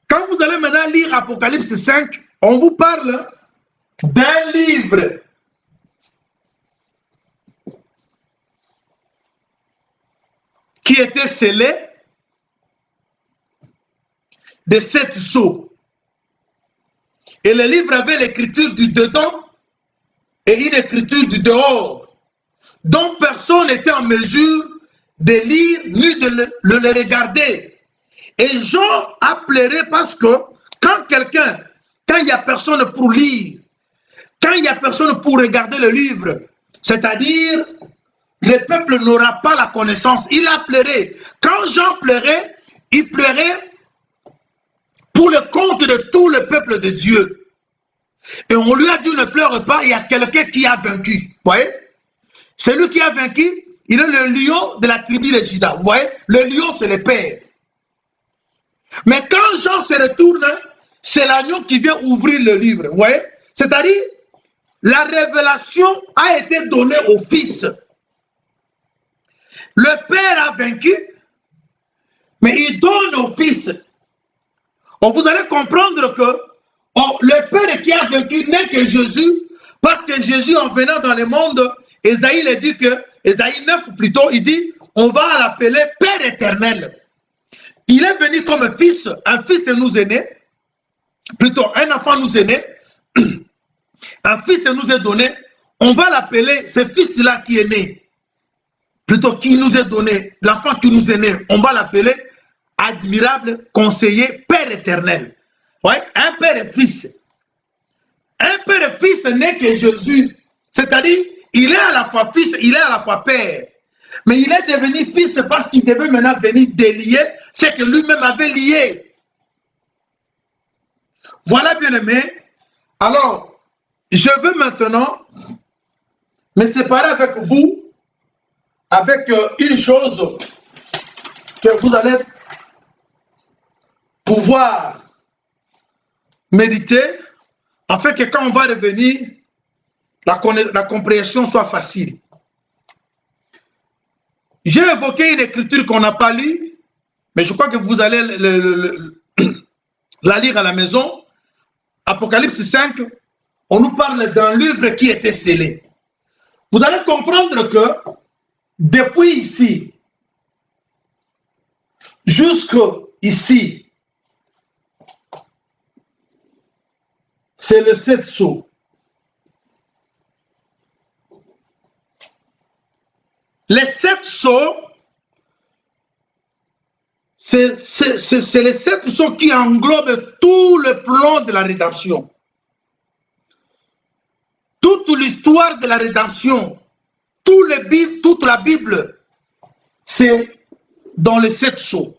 Quand vous allez maintenant lire Apocalypse 5, on vous parle d'un livre qui était scellé de 7 sceaux. Et le livre avait l'écriture du dedans et une écriture du dehors, dont personne n'était en mesure de lire ni de le regarder. Et Jean a pleuré parce que quand il n'y a personne pour lire, quand il n'y a personne pour regarder le livre, c'est-à-dire le peuple n'aura pas la connaissance. Il a pleuré. Quand Jean pleurait, il pleurait pour le compte de tout le peuple de Dieu. Et on lui a dit ne pleure pas, il y a quelqu'un qui a vaincu. Vous voyez? Celui qui a vaincu, il est le lion de la tribu de Juda. Vous voyez? Le lion, c'est le père. Mais quand Jean se retourne, c'est l'agneau qui vient ouvrir le livre. Vous voyez? C'est-à-dire, la révélation a été donnée au Fils. Le Père a vaincu, mais il donne au Fils. Vous allez comprendre que le Père qui a vaincu n'est que Jésus, parce que Jésus, en venant dans le monde, Ésaïe le dit que, Ésaïe 9 plutôt, il dit, on va l'appeler Père éternel. Il est venu comme un fils nous est né, plutôt un enfant nous est né, un fils nous est donné, on va l'appeler ce fils-là qui est né, plutôt qui nous est donné, l'enfant qui nous est né, on va l'appeler admirable conseiller, Père éternel. Ouais, un père et fils. Un père et fils n'est que Jésus. C'est-à-dire, il est à la fois fils, il est à la fois père. Mais il est devenu fils parce qu'il devait maintenant venir délier ce que lui-même avait lié. Voilà, bien aimé. Alors, je veux maintenant me séparer avec vous avec une chose que vous allez pouvoir méditer afin que quand on va revenir, la compréhension soit facile. J'ai évoqué une écriture qu'on n'a pas lue, mais je crois que vous allez la lire à la maison. Apocalypse 5, on nous parle d'un livre qui était scellé. Vous allez comprendre que depuis ici, jusqu'ici, c'est le 7 sceaux. Les 7 sceaux, c'est les 7 sceaux qui englobent tout le plan de la rédemption. Toute l'histoire de la rédemption, toute la Bible, c'est dans les 7 sceaux.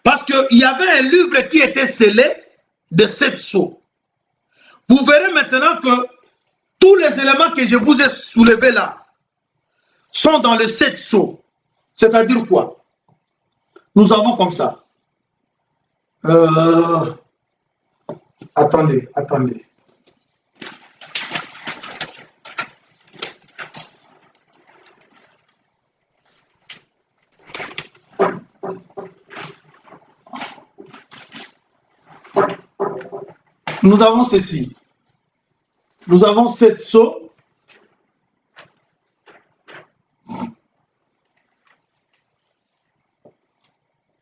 Parce qu'il y avait un livre qui était scellé de 7 sceaux. Vous verrez maintenant que tous les éléments que je vous ai soulevés là sont dans les 7 sceaux. C'est-à-dire quoi? Nous avons comme ça. Attendez. Nous avons ceci. Nous avons 7 sceaux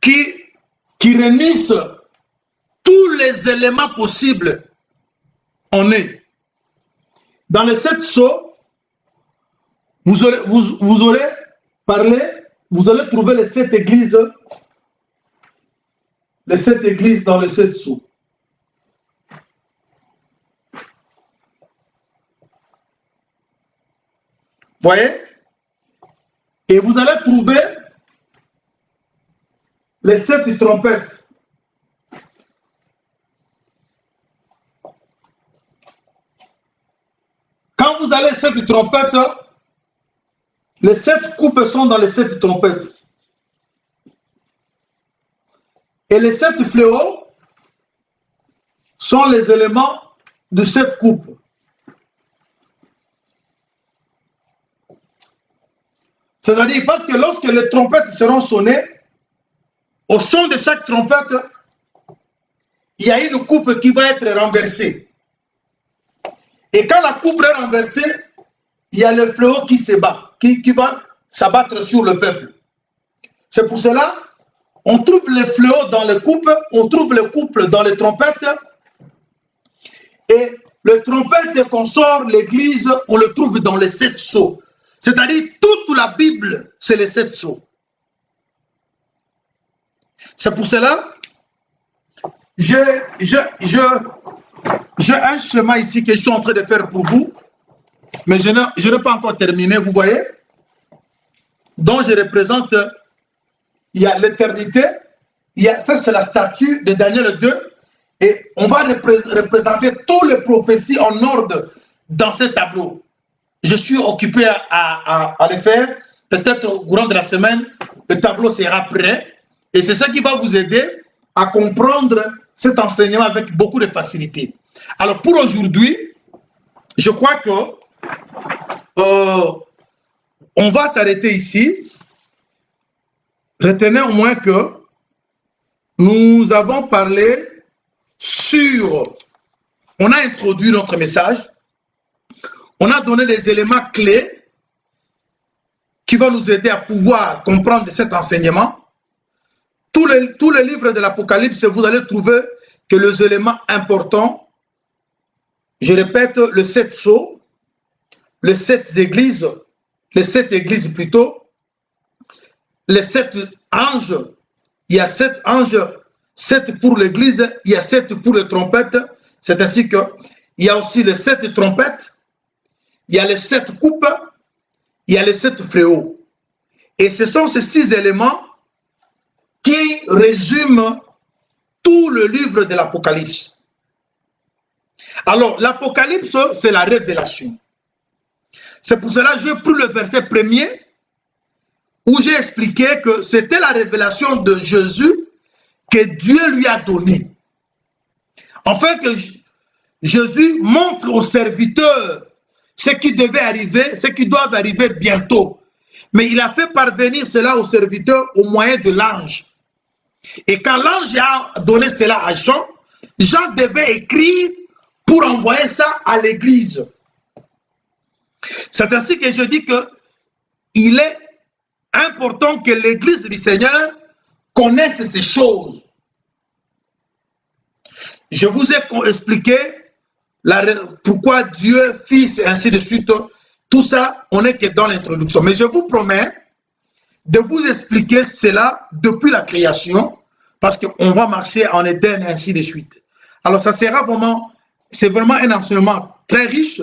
qui réunissent tous les éléments possibles en eux. Dans les 7 sceaux, vous aurez parlé, vous allez trouver les 7 églises dans les 7 sceaux. Voyez? Et vous allez trouver les 7 trompettes. Quand vous allez 7 trompettes, les 7 coupes sont dans les 7 trompettes. Et les 7 fléaux sont les éléments de 7 coupes. C'est-à-dire parce que lorsque les trompettes seront sonnées, au son de chaque trompette, il y a une coupe qui va être renversée. Et quand la coupe est renversée, il y a le fléau qui se bat, qui va s'abattre sur le peuple. C'est pour cela on trouve les fléaux dans les coupes, on trouve les coupes dans les trompettes, et le trompette qu'on sort l'église, on le trouve dans les 7 sceaux. C'est-à-dire toute la Bible, c'est les 7 sceaux. C'est pour cela, j'ai un schéma ici que je suis en train de faire pour vous, mais je n'ai pas encore terminé, vous voyez, dont je représente, il y a l'éternité, ça c'est la statue de Daniel 2, et on va représenter toutes les prophéties en ordre dans ce tableau. Je suis occupé à le faire, peut-être au courant de la semaine, le tableau sera prêt, et c'est ça qui va vous aider à comprendre cet enseignement avec beaucoup de facilité. Alors pour aujourd'hui, je crois que on va s'arrêter ici. Retenez au moins que nous avons parlé sur, on a introduit notre message, on a donné les éléments clés qui vont nous aider à pouvoir comprendre cet enseignement. Tous les livres de l'Apocalypse, vous allez trouver que les éléments importants, je répète, le 7 sceaux, les 7 églises, plutôt, les 7 anges, il y a 7 anges, 7 pour l'église, il y a 7 pour les trompettes, c'est ainsi que il y a aussi les 7 trompettes, il y a les 7 coupes, il y a les 7 fléaux. Et ce sont ces 6 éléments qui résument tout le livre de l'Apocalypse. Alors, l'Apocalypse, c'est la révélation. C'est pour cela que j'ai pris le verset premier où j'ai expliqué que c'était la révélation de Jésus que Dieu lui a donnée. Enfin, que Jésus montre aux serviteurs ce qui devait arriver, ce qui doit arriver bientôt. Mais il a fait parvenir cela aux serviteurs au moyen de l'ange. Et quand l'ange a donné cela à Jean, Jean devait écrire pour envoyer ça à l'église. C'est ainsi que je dis que il est important que l'église du Seigneur connaisse ces choses. Je vous ai expliqué pourquoi Dieu, Fils, et ainsi de suite. Tout ça, on n'est que dans l'introduction. Mais je vous promets de vous expliquer cela depuis la création, parce qu'on va marcher en Éden, et ainsi de suite. Alors, ça sera vraiment, c'est vraiment un enseignement très riche,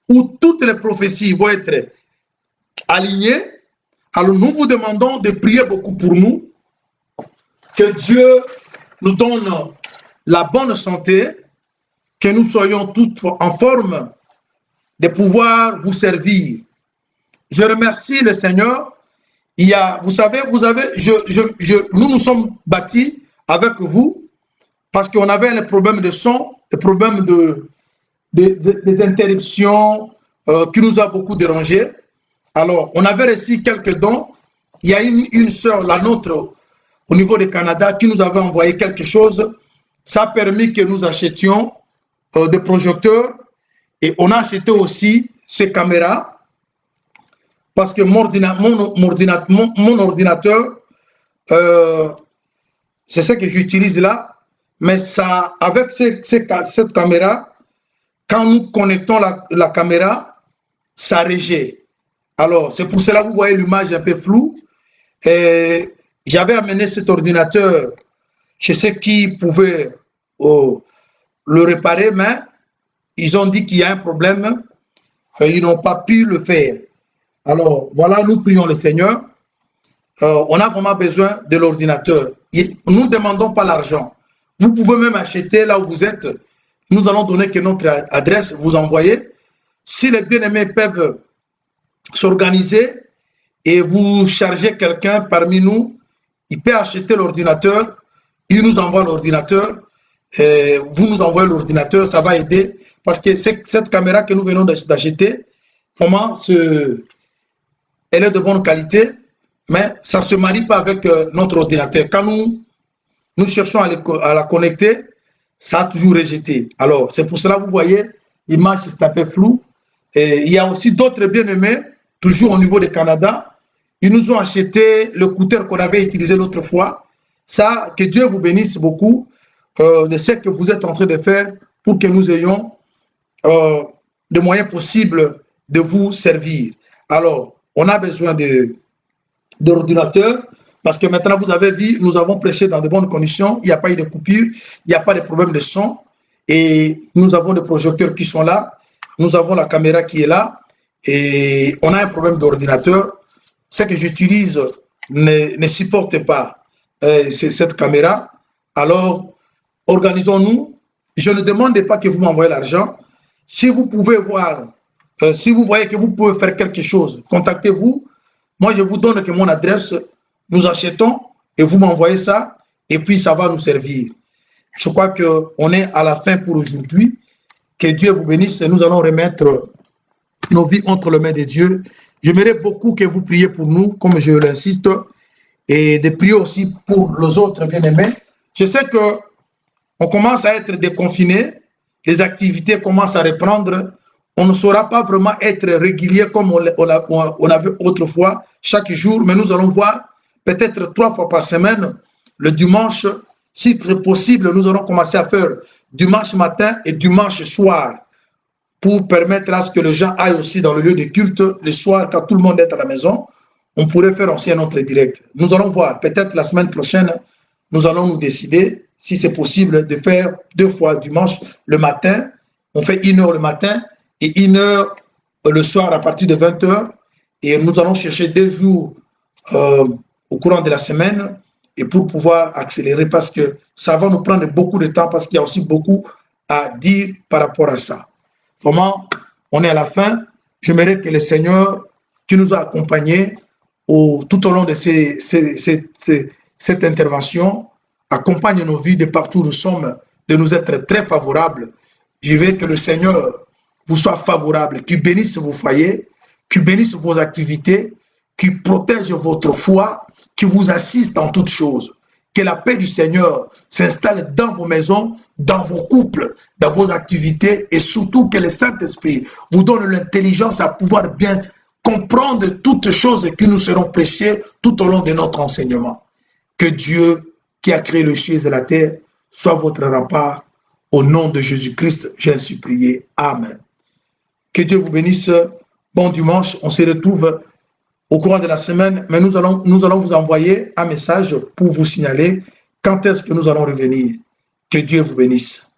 où toutes les prophéties vont être alignées. Alors, nous vous demandons de prier beaucoup pour nous, que Dieu nous donne la bonne santé, que nous soyons tous en forme de pouvoir vous servir. Je remercie le Seigneur. Il y a, vous savez, nous nous sommes bâtis avec vous parce qu'on avait les problèmes de son, les problèmes des interruptions qui nous a beaucoup dérangés. Alors, on avait reçu quelques dons. Il y a une sœur, la nôtre, au niveau du Canada, qui nous avait envoyé quelque chose. Ça a permis que nous achetions des projecteurs et on a acheté aussi ces caméras parce que mon ordinateur, c'est ce que j'utilise là, mais ça, avec cette caméra, quand nous connectons la caméra, ça rejette. Alors, c'est pour cela que vous voyez l'image un peu floue. J'avais amené cet ordinateur chez ceux qui pouvaient le réparer, mais ils ont dit qu'il y a un problème, ils n'ont pas pu le faire. Alors, voilà, nous prions le Seigneur. On a vraiment besoin de l'ordinateur. Nous ne demandons pas l'argent. Vous pouvez même acheter là où vous êtes. Nous allons donner que notre adresse, vous envoyez. Si les bien-aimés peuvent s'organiser et vous chargez quelqu'un parmi nous, il peut acheter l'ordinateur, il nous envoie l'ordinateur, vous nous envoyez l'ordinateur, ça va aider. Parce que cette caméra que nous venons d'acheter, vraiment, elle est de bonne qualité, mais ça ne se marie pas avec notre ordinateur. Quand nous cherchons à la connecter, ça a toujours rejeté. Alors, c'est pour cela que vous voyez, l'image est un peu floue. Et il y a aussi d'autres bien-aimés, toujours au niveau du Canada. Ils nous ont acheté le écouteur qu'on avait utilisé l'autre fois. Ça, que Dieu vous bénisse beaucoup de ce que vous êtes en train de faire pour que nous ayons les moyens possibles de vous servir. Alors, on a besoin d'ordinateurs parce que maintenant, vous avez vu, nous avons prêché dans de bonnes conditions. Il n'y a pas eu de coupure, il n'y a pas de problème de son. Et nous avons des projecteurs qui sont là. Nous avons la caméra qui est là. Et on a un problème d'ordinateur. Ce que j'utilise ne supporte pas cette caméra. Alors, organisons-nous. Je ne demande pas que vous m'envoyez l'argent. Si vous pouvez voir, si vous voyez que vous pouvez faire quelque chose, contactez-vous. Moi, je vous donne que mon adresse, nous achetons et vous m'envoyez ça et puis ça va nous servir. Je crois qu'on est à la fin pour aujourd'hui. Que Dieu vous bénisse et nous allons remettre nos vies entre les mains de Dieu. J'aimerais beaucoup que vous priez pour nous, comme je l'insiste, et de prier aussi pour les autres bien-aimés. Je sais qu'on commence à être déconfinés, les activités commencent à reprendre. On ne saura pas vraiment être régulier comme on avait autrefois, chaque jour, mais nous allons voir peut-être 3 fois par semaine, le dimanche, si c'est possible, nous allons commencer à faire dimanche matin et dimanche soir pour permettre à ce que les gens aillent aussi dans le lieu de culte le soir quand tout le monde est à la maison. On pourrait faire aussi un autre direct. Nous allons voir, peut-être la semaine prochaine, nous allons nous décider, si c'est possible, de faire 2 fois dimanche le matin On fait 1 heure le matin et 1 heure le soir à partir de 20 heures. Et nous allons chercher 2 jours au courant de la semaine et pour pouvoir accélérer parce que ça va nous prendre beaucoup de temps parce qu'il y a aussi beaucoup à dire par rapport à ça. Vraiment, on est à la fin. J'aimerais que le Seigneur qui nous a accompagnés tout au long de cette intervention accompagne nos vies de partout où nous sommes, de nous être très favorables. Je veux que le Seigneur vous soit favorable, qu'il bénisse vos foyers, qu'il bénisse vos activités, qu'il protège votre foi, qu'il vous assiste en toutes choses. Que la paix du Seigneur s'installe dans vos maisons, dans vos couples, dans vos activités et surtout que le Saint-Esprit vous donne l'intelligence à pouvoir bien comprendre toutes choses qui nous seront prêchées tout au long de notre enseignement. Que Dieu, qui a créé le ciel et la terre, soit votre rempart. Au nom de Jésus-Christ, j'ai ainsi prié. Amen. Que Dieu vous bénisse. Bon dimanche. On se retrouve au courant de la semaine, mais nous allons vous envoyer un message pour vous signaler quand est-ce que nous allons revenir. Que Dieu vous bénisse.